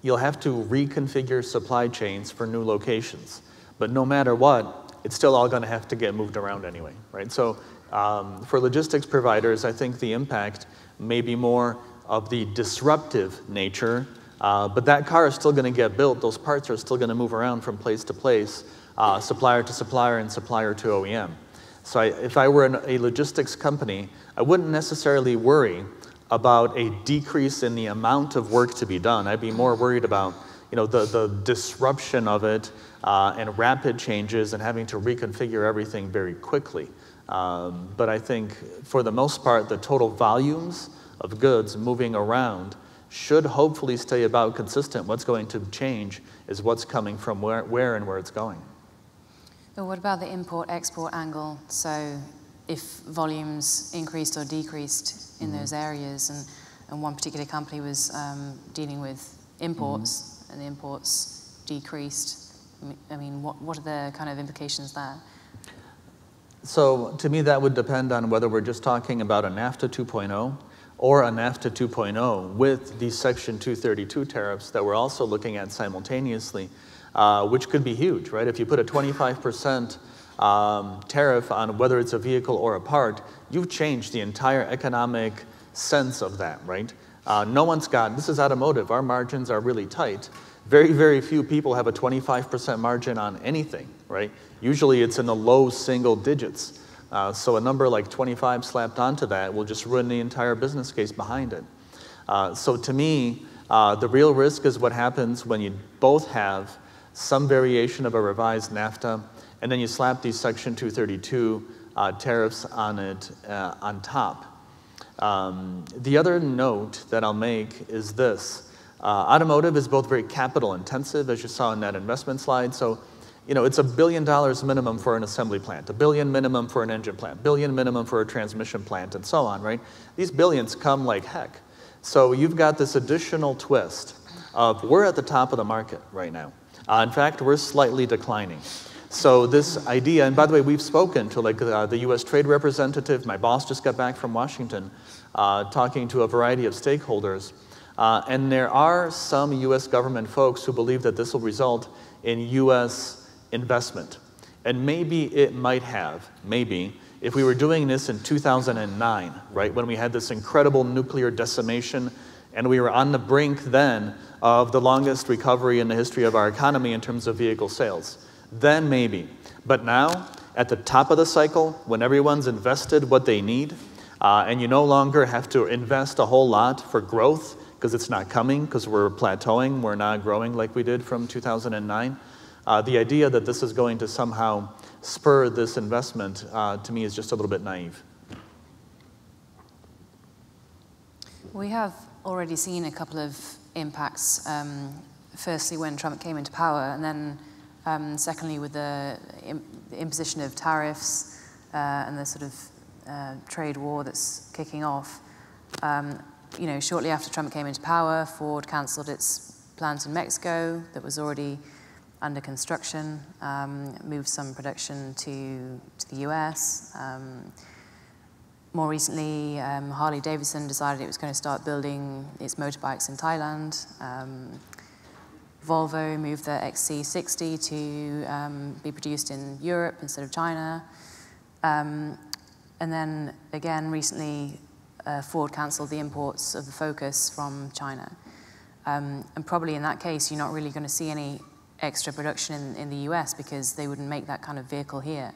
you'll have to reconfigure supply chains for new locations. But no matter what, it's still all going to have to get moved around anyway, right? So for logistics providers, I think the impact may be more of the disruptive nature, but that car is still going to get built. Those parts are still going to move around from place to place, supplier to supplier and supplier to OEM. So if I were a logistics company, I wouldn't necessarily worry about a decrease in the amount of work to be done. I'd be more worried about the disruption of it and rapid changes and having to reconfigure everything very quickly. But I think for the most part, the total volumes of goods moving around should hopefully stay about consistent. What's going to change is what's coming from where and where it's going. But what about the import-export angle? So if volumes increased or decreased in those areas, and one particular company was dealing with imports, and the imports decreased, I mean, what are the kind of implications there? So to me, that would depend on whether we're just talking about a NAFTA 2.0 or a NAFTA 2.0 with these Section 232 tariffs that we're also looking at simultaneously, which could be huge, right? If you put a 25% tariff on whether it's a vehicle or a part, you've changed the entire economic sense of that, right? No one's got, this is automotive, our margins are really tight. Very, very few people have a 25% margin on anything, right? Usually it's in the low single digits. So a number like 25 slapped onto that will just ruin the entire business case behind it. So to me, the real risk is what happens when you both have some variation of a revised NAFTA, and then you slap these Section 232 tariffs on it on top. The other note that I'll make is this. Automotive is both very capital intensive, as you saw in that investment slide. So it's $1 billion minimum for an assembly plant, $1 billion minimum for an engine plant, $1 billion minimum for a transmission plant, and so on, right? These billions come like heck. So you've got this additional twist of we're at the top of the market right now. In fact, we're slightly declining. So this idea, and by the way, we've spoken to the U.S. trade representative. My boss just got back from Washington talking to a variety of stakeholders. And there are some U.S. government folks who believe that this will result in U.S. investment. And maybe it might have, maybe, if we were doing this in 2009, right, when we had this incredible nuclear decimation, and we were on the brink then of the longest recovery in the history of our economy in terms of vehicle sales. Then maybe. But now, at the top of the cycle, when everyone's invested what they need, and you no longer have to invest a whole lot for growth, because it's not coming, because we're plateauing, we're not growing like we did from 2009, the idea that this is going to somehow spur this investment, to me, is just a little bit naive. We have already seen a couple of impacts. Firstly, when Trump came into power, and then secondly, with the imposition of tariffs and the sort of trade war that's kicking off. Shortly after Trump came into power, Ford cancelled its plant in Mexico that was already under construction, moved some production to the US. More recently, Harley-Davidson decided it was going to start building its motorbikes in Thailand. Volvo moved their XC60 to be produced in Europe instead of China. And then again, recently, Ford cancelled the imports of the Focus from China. And probably in that case, you're not really going to see any extra production in the US because they wouldn't make that kind of vehicle here.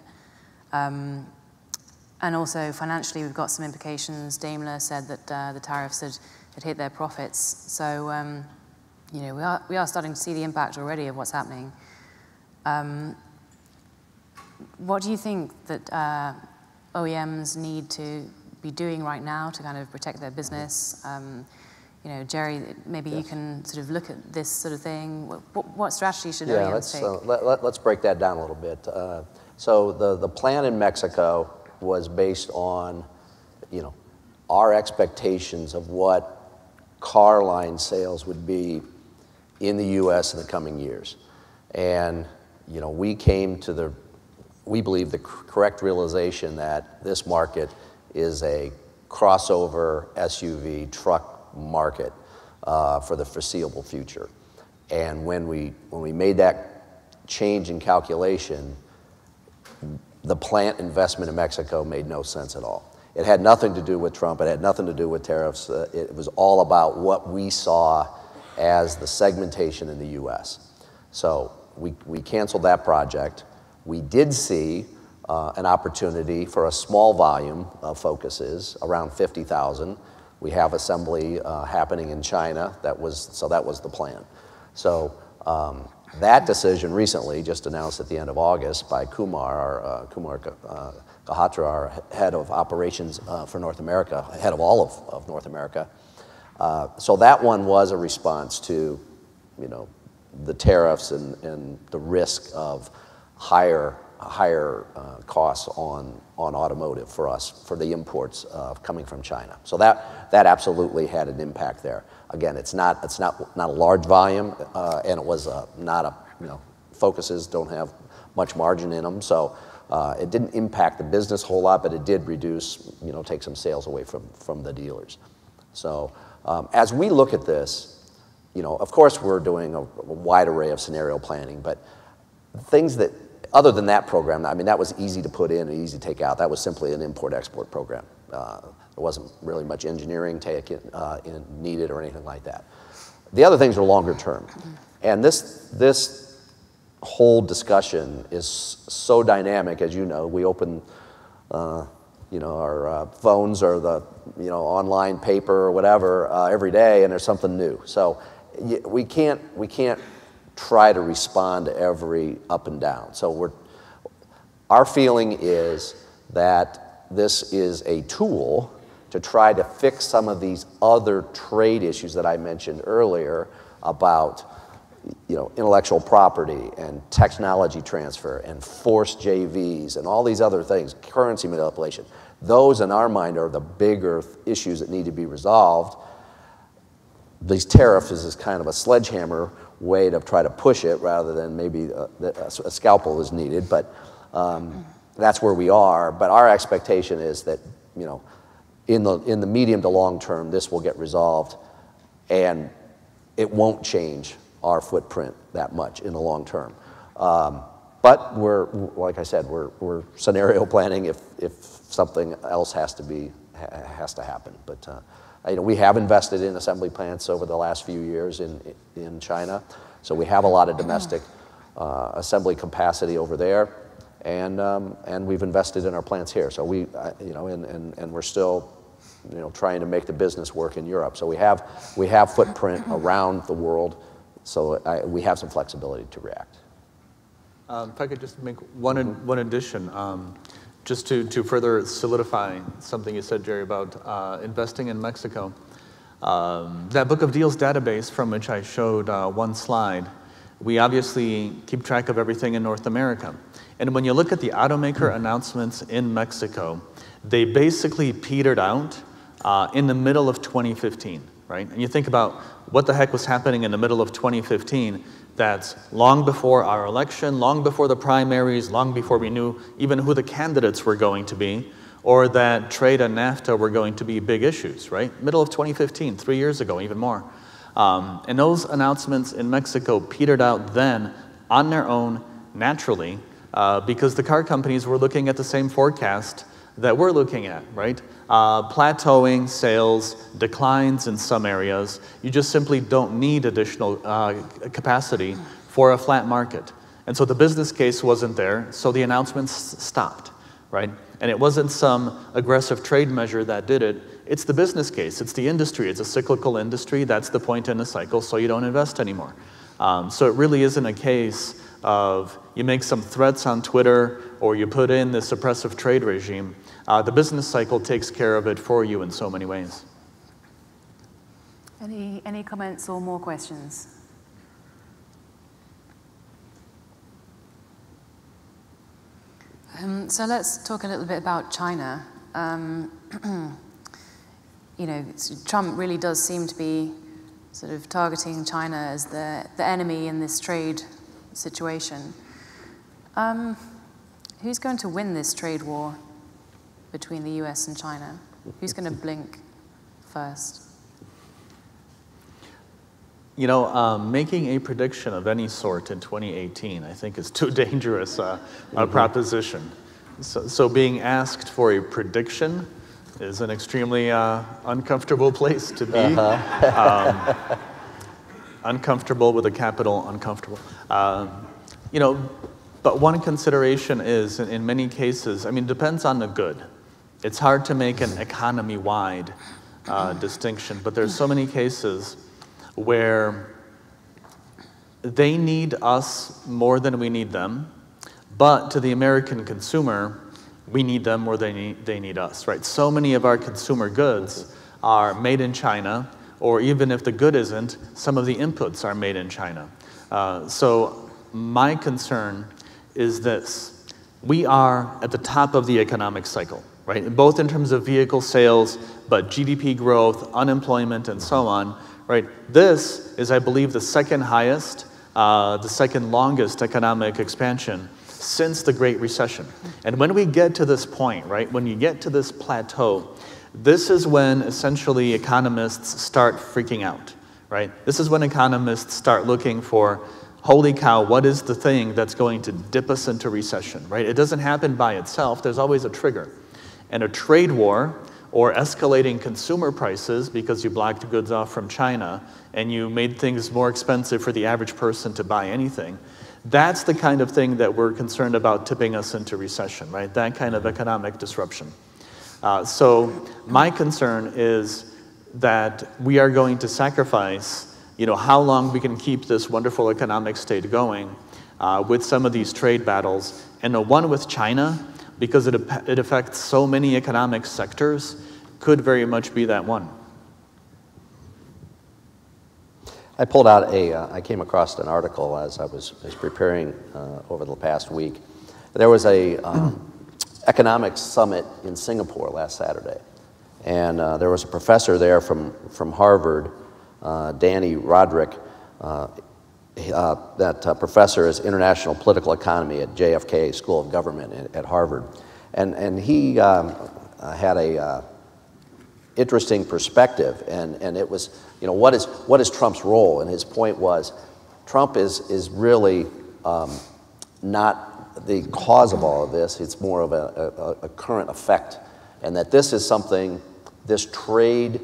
And also financially, we've got some implications. Daimler said that the tariffs had hit their profits. So, we are starting to see the impact already of what's happening. What do you think that OEMs need to be doing right now to kind of protect their business? Jerry, maybe you can sort of look at this sort of thing. What strategy should OEMs take? Let's break that down a little bit. So the plan in Mexico was based on, our expectations of what car line sales would be in the U.S. in the coming years. And, we came to we believe the correct realization that this market is a crossover SUV truck market for the foreseeable future. And when we made that change in calculation, the plant investment in Mexico made no sense at all. It had nothing to do with Trump. It had nothing to do with tariffs. It was all about what we saw as the segmentation in the U.S. So we canceled that project. We did see an opportunity for a small volume of Focuses, around 50,000. We have assembly happening in China. So that was the plan. So that decision recently, just announced at the end of August by Kumar Gahatra, our head of operations for North America, head of all of North America. So that one was a response to, the tariffs and the risk of higher costs on automotive for us, for the imports coming from China. So that absolutely had an impact there. Again, it's not a large volume, and it was Focuses don't have much margin in them, so it didn't impact the business a whole lot, but it did reduce, take some sales away from the dealers. So as we look at this, of course we're doing a wide array of scenario planning, but things that, other than that program, that was easy to put in and easy to take out. That was simply an import-export program. There wasn't really much engineering needed or anything like that. The other things are longer term. And this whole discussion is so dynamic, as you know. We open our phones or the online paper or whatever every day, and there's something new. So we can't try to respond to every up and down. So our feeling is that this is a tool to try to fix some of these other trade issues that I mentioned earlier about intellectual property and technology transfer and forced JVs and all these other things, currency manipulation. Those, in our mind, are the bigger issues that need to be resolved. These tariffs is kind of a sledgehammer way to try to push it rather than maybe a scalpel is needed, but that's where we are. But our expectation is that, in the medium to long term, this will get resolved, and it won't change our footprint that much in the long term. But like I said, we're scenario planning if something else has to happen. But we have invested in assembly plants over the last few years in China, so we have a lot of domestic assembly capacity over there, and we've invested in our plants here. So and we're still trying to make the business work in Europe. So we have footprint around the world, so we have some flexibility to react. If I could just make one addition, just to further solidify something you said, Jerry, about investing in Mexico. That Book of Deals database from which I showed one slide, we obviously keep track of everything in North America. And when you look at the automaker announcements in Mexico, they basically petered out in the middle of 2015, right? And you think about what the heck was happening in the middle of 2015. That's long before our election, long before the primaries, long before we knew even who the candidates were going to be, or that trade and NAFTA were going to be big issues, right? Middle of 2015, 3 years ago, even more. And those announcements in Mexico petered out then on their own, naturally, because the car companies were looking at the same forecast that we're looking at, right? Plateauing sales, declines in some areas. You just simply don't need additional capacity for a flat market. And so the business case wasn't there, so the announcements stopped, right? And it wasn't some aggressive trade measure that did it. It's the business case, it's the industry, it's a cyclical industry. That's the point in the cycle, so you don't invest anymore. So it really isn't a case of you make some threats on Twitter or you put in this oppressive trade regime. The business cycle takes care of it for you in so many ways. Any comments or more questions? So let's talk a little bit about China. Trump really does seem to be sort of targeting China as the enemy in this trade situation. Who's going to win this trade war between the US and China? Who's going to blink first? Making a prediction of any sort in 2018, I think, is too dangerous a proposition. So being asked for a prediction is an extremely uncomfortable place to be. Uncomfortable with a capital uncomfortable. But one consideration is, in many cases, it depends on the good. It's hard to make an economy-wide distinction, but there's so many cases where they need us more than we need them, but to the American consumer, we need them more than they need us, right? So many of our consumer goods are made in China, or even if the good isn't, some of the inputs are made in China. So my concern is this. We are at the top of the economic cycle, right? Both in terms of vehicle sales, but GDP growth, unemployment, and so on, right? This is, I believe, the second highest, the second longest economic expansion since the Great Recession. And when we get to this point, right, when you get to this plateau, this is when essentially economists start freaking out, right? This is when economists start looking for, holy cow, what is the thing that's going to dip us into recession, right? It doesn't happen by itself. There's always a trigger. And a trade war or escalating consumer prices because you blocked goods off from China and you made things more expensive for the average person to buy anything, that's the kind of thing that we're concerned about tipping us into recession, right? That kind of economic disruption. So my concern is that we are going to sacrifice how long we can keep this wonderful economic state going with some of these trade battles. And the one with China, because it affects so many economic sectors, could very much be that one. I pulled out I came across an article as I was preparing over the past week. There was a economics summit in Singapore last Saturday. And there was a professor there from Harvard, Danny Roderick. That professor is international political economy at JFK School of Government at Harvard. And he had a interesting perspective, and it was, you know, what is Trump's role? And his point was, Trump is really not the cause of all of this. It's more of a current effect, and that this is something, this trade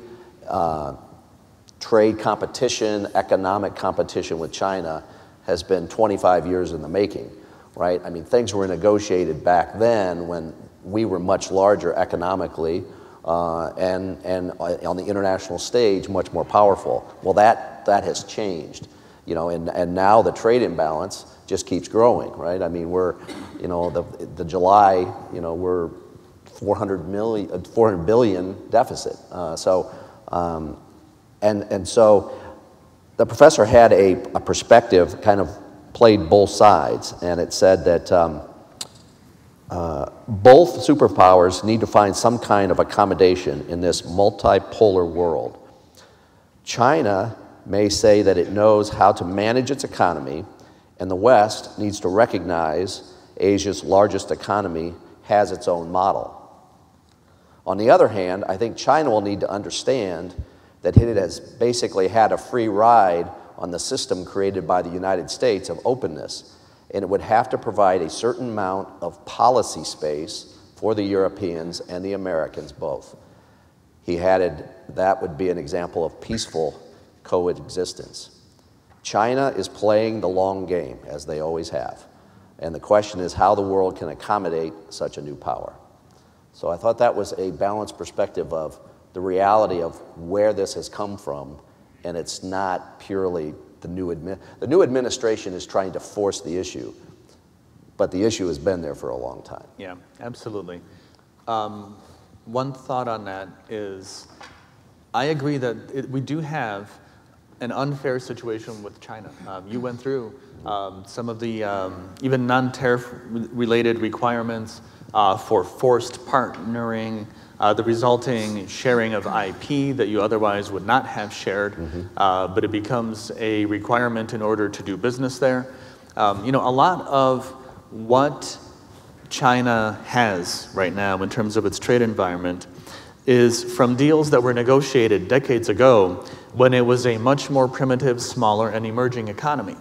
competition, economic competition with China has been 25 years in the making, right? I mean, things were negotiated back then when we were much larger economically, and on the international stage, much more powerful. Well, that has changed, you know, and now the trade imbalance just keeps growing, right? I mean, we're, you know, the July, you know, we're 400 billion deficit. So the professor had a perspective, kind of played both sides, and it said that both superpowers need to find some kind of accommodation in this multipolar world. China may say that it knows how to manage its economy, and the West needs to recognize Asia's largest economy has its own model. On the other hand, I think China will need to understand that it has basically had a free ride on the system created by the United States of openness, and it would have to provide a certain amount of policy space for the Europeans and the Americans both. He added that would be an example of peaceful coexistence. China is playing the long game, as they always have, and the question is how the world can accommodate such a new power. So I thought that was a balanced perspective of the reality of where this has come from, and it's not purely the new administration is trying to force the issue, but the issue has been there for a long time. Yeah, absolutely. One thought on that is, I agree that we do have an unfair situation with China. You went through some of the even non-tariff related requirements for forced partnering, the resulting sharing of IP that you otherwise would not have shared, but it becomes a requirement in order to do business there. You know, a lot of what China has right now in terms of its trade environment is from deals that were negotiated decades ago when it was a much more primitive, smaller, and emerging economy.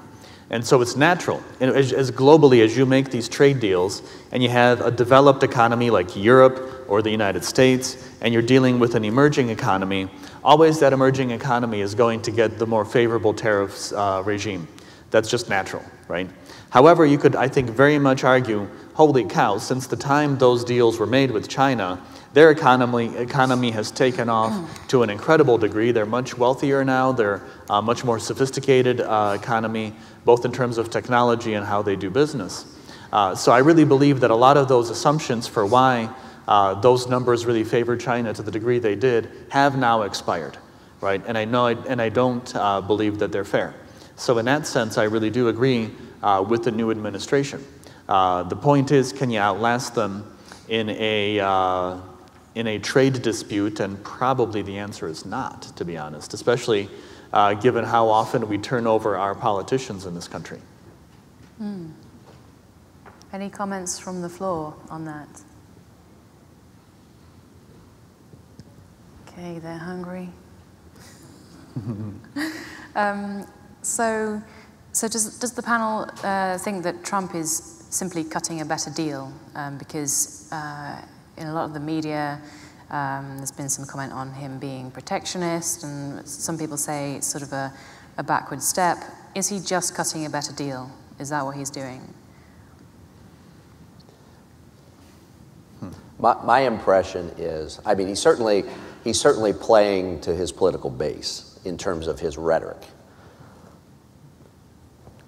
And so it's natural, and as globally as you make these trade deals, and you have a developed economy like Europe or the United States, and you're dealing with an emerging economy, always that emerging economy is going to get the more favorable tariffs regime. That's just natural, right? However, you could, I think, very much argue, holy cow, since the time those deals were made with China, their economy has taken off to an incredible degree. They're much wealthier now. They're a much more sophisticated economy, both in terms of technology and how they do business. So I really believe that a lot of those assumptions for why those numbers really favor China to the degree they did have now expired, right? And I don't believe that they're fair. So in that sense, I really do agree with the new administration. The point is, can you outlast them in a trade dispute? And probably the answer is not, to be honest, especially given how often we turn over our politicians in this country. Any comments from the floor on that? Okay, they're hungry. So does the panel think that Trump is simply cutting a better deal? Because in a lot of the media, there's been some comment on him being protectionist, and some people say it's sort of a backward step. Is he just cutting a better deal? Is that what he's doing? My impression is, I mean, he's certainly playing to his political base in terms of his rhetoric.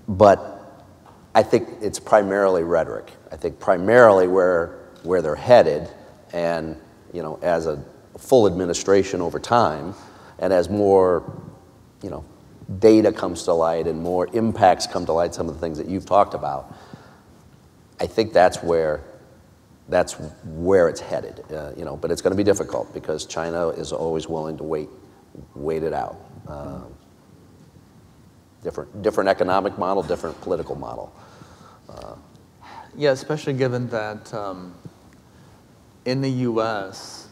But I think it's primarily rhetoric. I think primarily where they're headed, and you know, as a full administration over time, and as more, you know, data comes to light and more impacts come to light, some of the things that you've talked about, I think that's where it's headed. You know, but it's going to be difficult because China is always willing to wait it out. Different economic model, different political model. Yeah, especially given that in the U.S.,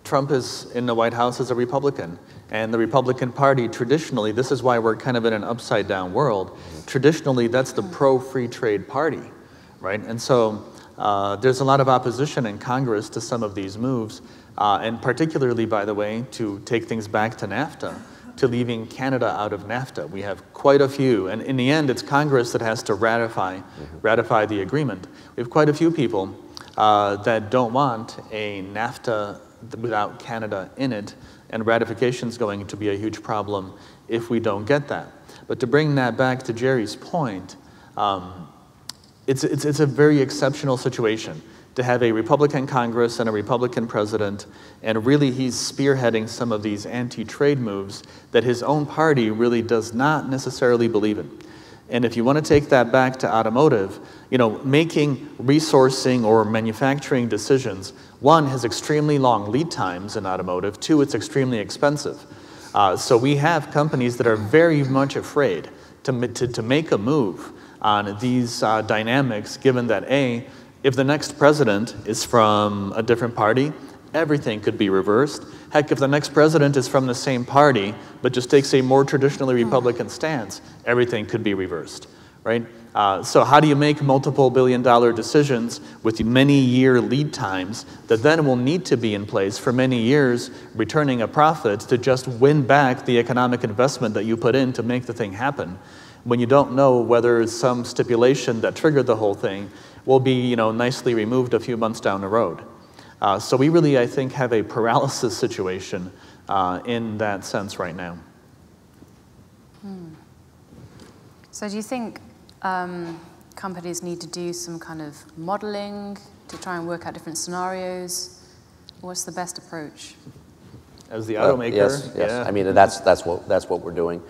Trump is in the White House as a Republican. And the Republican Party, traditionally, this is why we're kind of in an upside-down world. Traditionally, that's the pro-free trade party, right? And so there's a lot of opposition in Congress to some of these moves, and particularly, by the way, to take things back to NAFTA, to leaving Canada out of NAFTA. We have quite a few, and in the end, it's Congress that has to ratify the agreement. We have quite a few people that don't want a NAFTA without Canada in it, and ratification is going to be a huge problem if we don't get that. But to bring that back to Jerry's point, it's a very exceptional situation to have a Republican Congress and a Republican president, and really he's spearheading some of these anti-trade moves that his own party really does not necessarily believe in. And if you want to take that back to automotive, you know, making resourcing or manufacturing decisions, one, has extremely long lead times in automotive, two, it's extremely expensive. So we have companies that are very much afraid to make a move on these dynamics, given that A, if the next president is from a different party, everything could be reversed. Heck, if the next president is from the same party, but just takes a more traditionally Republican stance, everything could be reversed, right? So how do you make multiple billion-dollar decisions with many-year lead times that then will need to be in place for many years, returning a profit to just win back the economic investment that you put in to make the thing happen, when you don't know whether some stipulation that triggered the whole thing will be, you know, nicely removed a few months down the road. So we really, I think, have a paralysis situation in that sense right now. So do you think companies need to do some kind of modeling to try and work out different scenarios? What's the best approach? As the automaker, yes. yeah. I mean, that's what we're doing.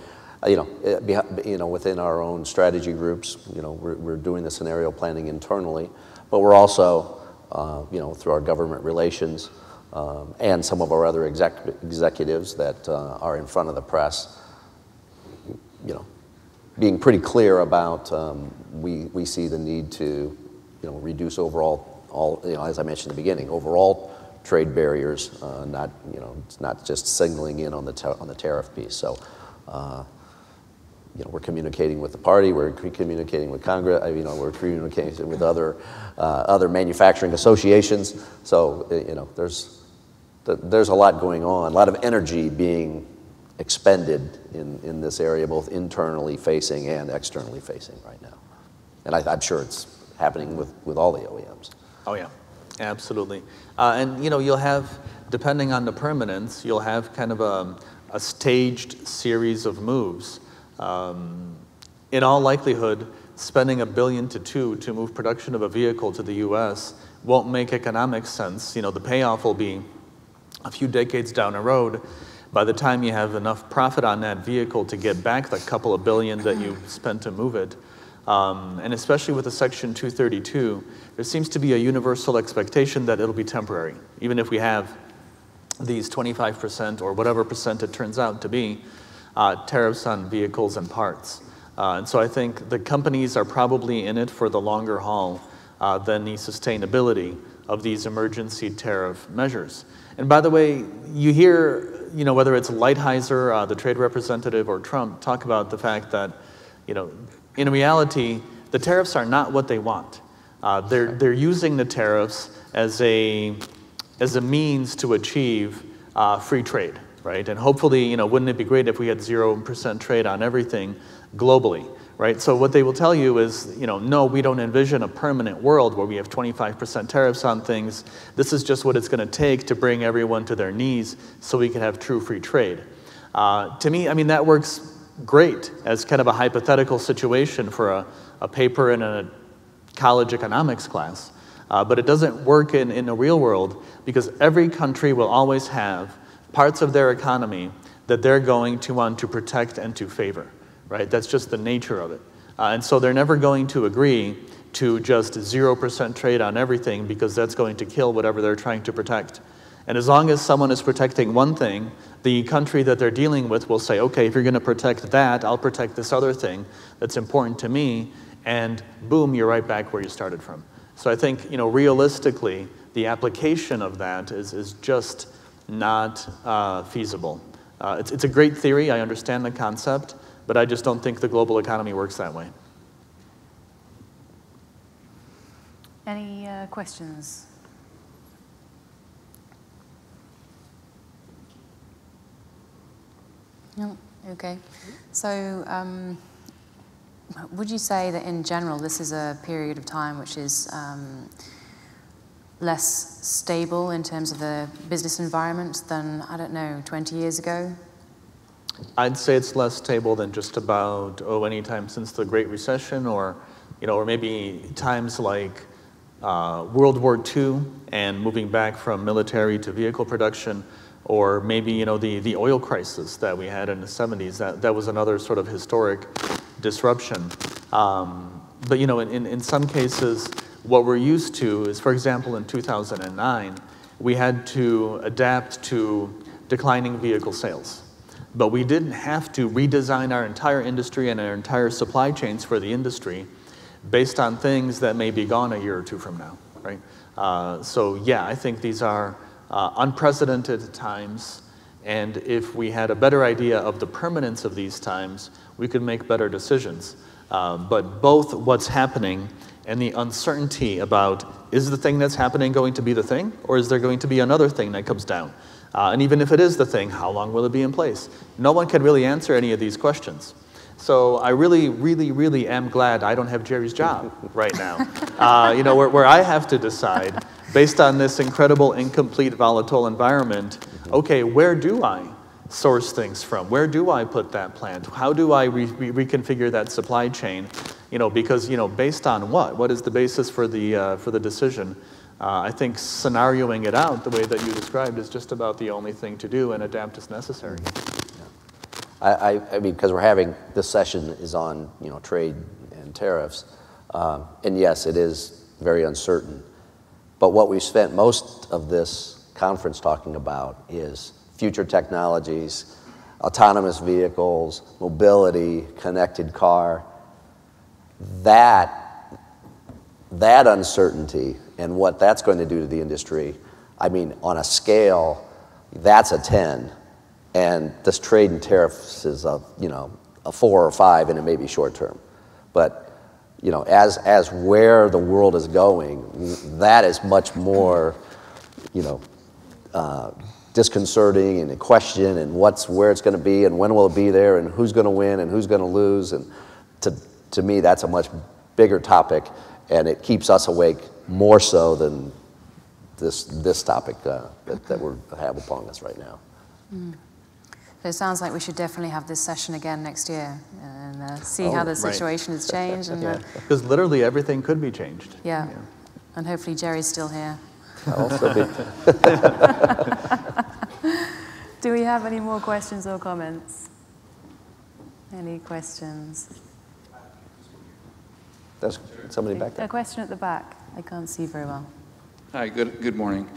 You know, within our own strategy groups, you know, we're doing the scenario planning internally, but we're also, you know, through our government relations and some of our other executives that are in front of the press, you know, being pretty clear about we see the need to, you know, reduce overall, you know, as I mentioned at the beginning, overall trade barriers, not, you know, it's not just signaling in on the tariff piece. So, you know, we're communicating with the party, we're communicating with Congress, you know, we're communicating with other manufacturing associations. So, you know, there's a lot going on, a lot of energy being expended in this area, both internally facing and externally facing right now. And I'm sure it's happening with all the OEMs. Oh yeah, absolutely. And you know, you'll have, depending on the permanence, you'll have kind of a staged series of moves. In all likelihood, spending $1 billion to $2 billion to move production of a vehicle to the U.S. won't make economic sense. You know, the payoff will be a few decades down the road. By the time you have enough profit on that vehicle to get back the couple of billion that you spent to move it, and especially with the Section 232, there seems to be a universal expectation that it'll be temporary, even if we have these 25% or whatever percent it turns out to be, tariffs on vehicles and parts. And so I think the companies are probably in it for the longer haul than the sustainability of these emergency tariff measures. And by the way, you hear, you know, whether it's Lighthizer, the trade representative, or Trump, talk about the fact that, you know, in reality, the tariffs are not what they want. They're using the tariffs as a means to achieve free trade, right? And hopefully, you know, wouldn't it be great if we had 0% trade on everything globally, right? So what they will tell you is, you know, no, we don't envision a permanent world where we have 25% tariffs on things. This is just what it's going to take to bring everyone to their knees so we can have true free trade. To me, I mean, that works great as kind of a hypothetical situation for a paper in a college economics class. But it doesn't work in the real world because every country will always have parts of their economy that they're going to want to protect and to favor, right? That's just the nature of it. And so they're never going to agree to just 0% trade on everything because that's going to kill whatever they're trying to protect. And as long as someone is protecting one thing, the country that they're dealing with will say, okay, if you're going to protect that, I'll protect this other thing that's important to me, and boom, you're right back where you started from. So I think, realistically, the application of that is just not feasible. It's a great theory, I understand the concept, but I just don't think the global economy works that way. Any questions? No? Okay. So would you say that in general this is a period of time which is less stable in terms of the business environment than, I don't know, 20 years ago? I'd say it's less stable than just about, any time since the Great Recession, or maybe times like World War II and moving back from military to vehicle production, or maybe, the oil crisis that we had in the 70s. That was another sort of historic disruption. But, in some cases, what we're used to is, for example, in 2009, we had to adapt to declining vehicle sales. But we didn't have to redesign our entire industry and our entire supply chains for the industry based on things that may be gone a year or two from now, right? So yeah, I think these are unprecedented times, and if we had a better idea of the permanence of these times, we could make better decisions. But both what's happening and the uncertainty about, is the thing that's happening going to be the thing, or is there going to be another thing that comes down? And even if it is the thing, how long will it be in place? No one can really answer any of these questions. So I really, really, really am glad I don't have Jerry's job right now. Where I have to decide, based on this incredible, incomplete, volatile environment, okay, where do I source things from? Where do I put that plant? How do I reconfigure that supply chain? Because, based on what? What is the basis for the decision? I think scenarioing it out the way that you described is just about the only thing to do, and adapt as necessary. I mean, because we're having, this session is on, trade and tariffs, and yes, it is very uncertain. But what we've spent most of this conference talking about is future technologies, autonomous vehicles, mobility, connected car. That uncertainty and what that's going to do to the industry, I mean, on a scale, that's a 10. And this trade and tariffs is a 4 or 5, and it may be short term. But, as where the world is going, that is much more, disconcerting and a question, and where it's going to be, and when will it be there, and who's going to win, and who's going to lose. And to me, that's a much bigger topic, and it keeps us awake more so than this topic that we have upon us right now. Mm. So it sounds like we should definitely have this session again next year and see how the situation has changed. And because literally everything could be changed. Yeah. And hopefully Jerry's still here. I'll also be. Do we have any more questions or comments? Any questions? There's somebody back there. A question at the back. I can't see very well. Hi, good morning.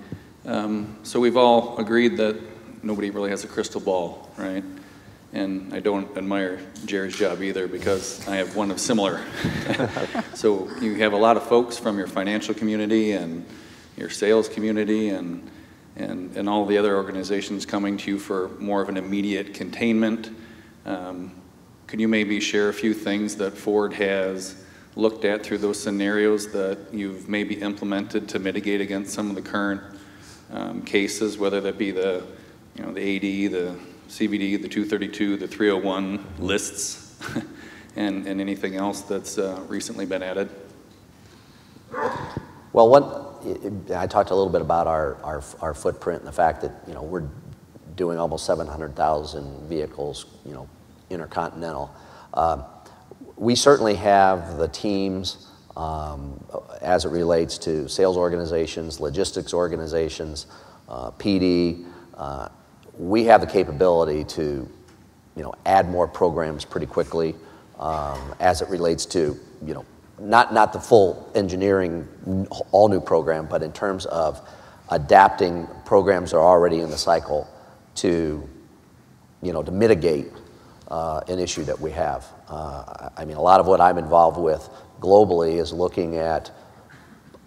So we've all agreed that nobody really has a crystal ball, right? And I don't admire Jerry's job either, because I have one of similar. So you have a lot of folks from your financial community and your sales community and all the other organizations coming to you for more of an immediate containment. Could you maybe share a few things that Ford has looked at through those scenarios that you've maybe implemented to mitigate against some of the current cases, whether that be the AD, the CVD, the 232, the 301 lists, and anything else that's recently been added? Well, I talked a little bit about our footprint and the fact that we're doing almost 700,000 vehicles, intercontinental. We certainly have the teams as it relates to sales organizations, logistics organizations, PD. we have the capability to, add more programs pretty quickly as it relates to, not the full engineering, all new program, but in terms of adapting programs that are already in the cycle to, to mitigate an issue that we have. I mean, a lot of what I'm involved with globally is looking at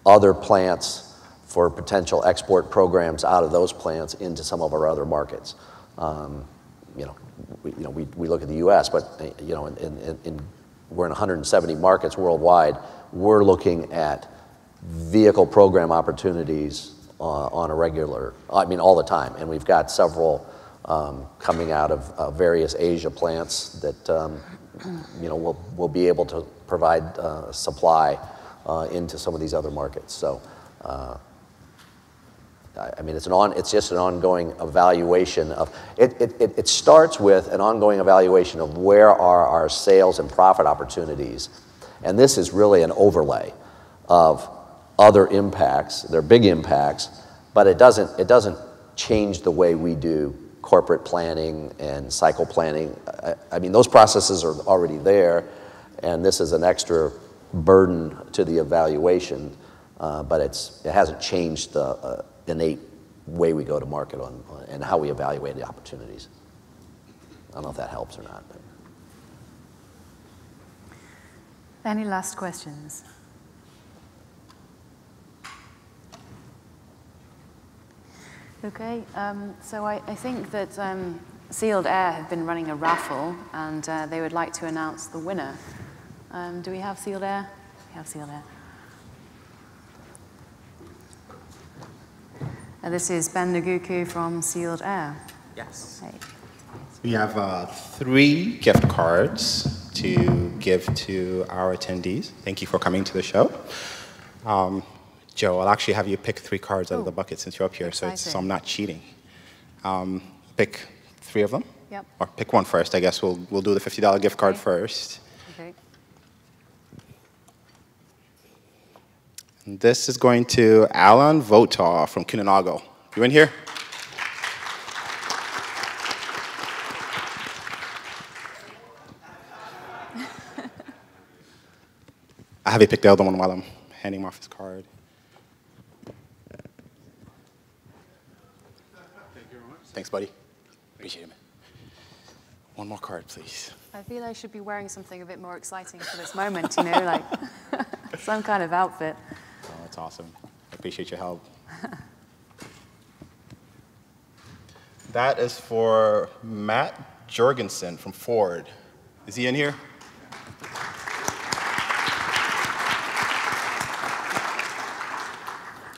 other plants for potential export programs out of those plants into some of our other markets. We look at the U.S., but we're in 170 markets worldwide. We're looking at vehicle program opportunities on a regular, all the time. And we've got several coming out of various Asia plants that will be able to provide supply into some of these other markets. So, it's just an ongoing evaluation of it starts with an ongoing evaluation of where are our sales and profit opportunities, and this is really an overlay of other impacts. They're big impacts, but it doesn't change the way we do corporate planning and cycle planning. Those processes are already there, and this is an extra burden to the evaluation, but it hasn't changed the innate way we go to market on and how we evaluate the opportunities. I don't know if that helps or not. But. Any last questions? Okay, so I think that Sealed Air have been running a raffle, and they would like to announce the winner. Do we have Sealed Air? We have Sealed Air. This is Ben Naguku from Sealed Air. Yes. Hey. We have 3 gift cards to give to our attendees. Thank you for coming to the show. Joe, I'll actually have you pick 3 cards out of the bucket since you're up here, so I'm not cheating. Pick 3 of them. Yep. Or pick one first, I guess. We'll do the $50 gift card first. Okay. And this is going to Alan Votaw from Kuninago. You in here? I have you pick the other one while I'm handing him off his card. Thanks, buddy. Appreciate it, man. One more card, please. I feel I should be wearing something a bit more exciting for this moment, like some kind of outfit. Oh, that's awesome. I appreciate your help. That is for Matt Jorgensen from Ford. Is he in here?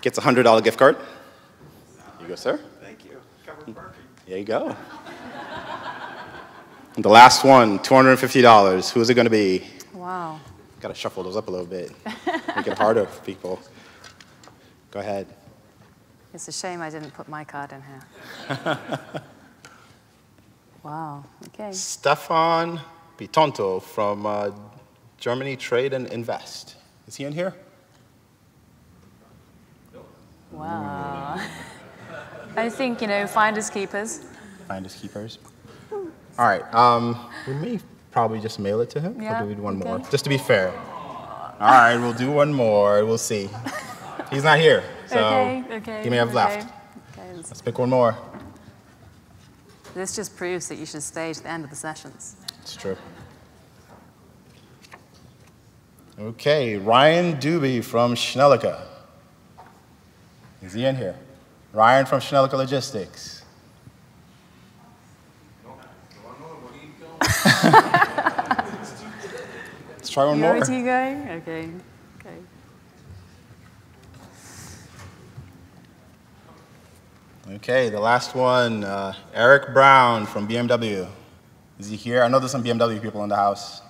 Gets a $100 gift card. Here you go, sir. Thank you. Covered parking. There you go. And the last one, $250. Who is it going to be? Wow. Got to shuffle those up a little bit. Make it harder for people. Go ahead. It's a shame I didn't put my card in here. Wow. Okay. Stefan Pitonto from Germany Trade and Invest. Is he in here? Wow. I think, finders keepers. Finders keepers. All right. We may probably just mail it to him. Yeah, or do we do one okay. more? Just to be fair. All right, we'll do one more. We'll see. He's not here, so okay, he may have left. Okay, Let's pick one more. This just proves that you should stay to the end of the sessions. It's true. Okay, Ryan Doobie from Schnellica. Is he in here? Ryan from Schnellica Logistics. Let's try one more. You're going? Okay. Okay, the last one, Eric Brown from BMW. Is he here? I know there's some BMW people in the house.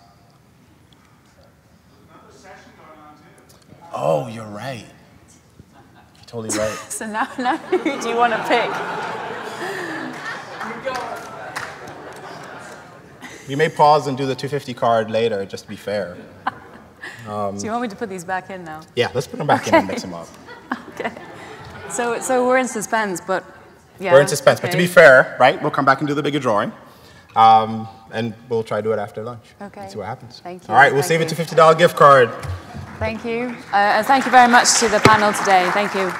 Oh, you're right. You're totally right. So now who do you want to pick? We may pause and do the 250 card later, just to be fair. Do you want me to put these back in now? Yeah, let's put them back in and mix them up. Okay. So we're in suspense, but Yeah, we're in suspense. But to okay. be fair, right, we'll come back and do the bigger drawing. And we'll try to do it after lunch. Okay. And see what happens. Thank you. All right, we'll Thank save it you. to $50 gift card. Thank you. And thank you very much to the panel today. Thank you.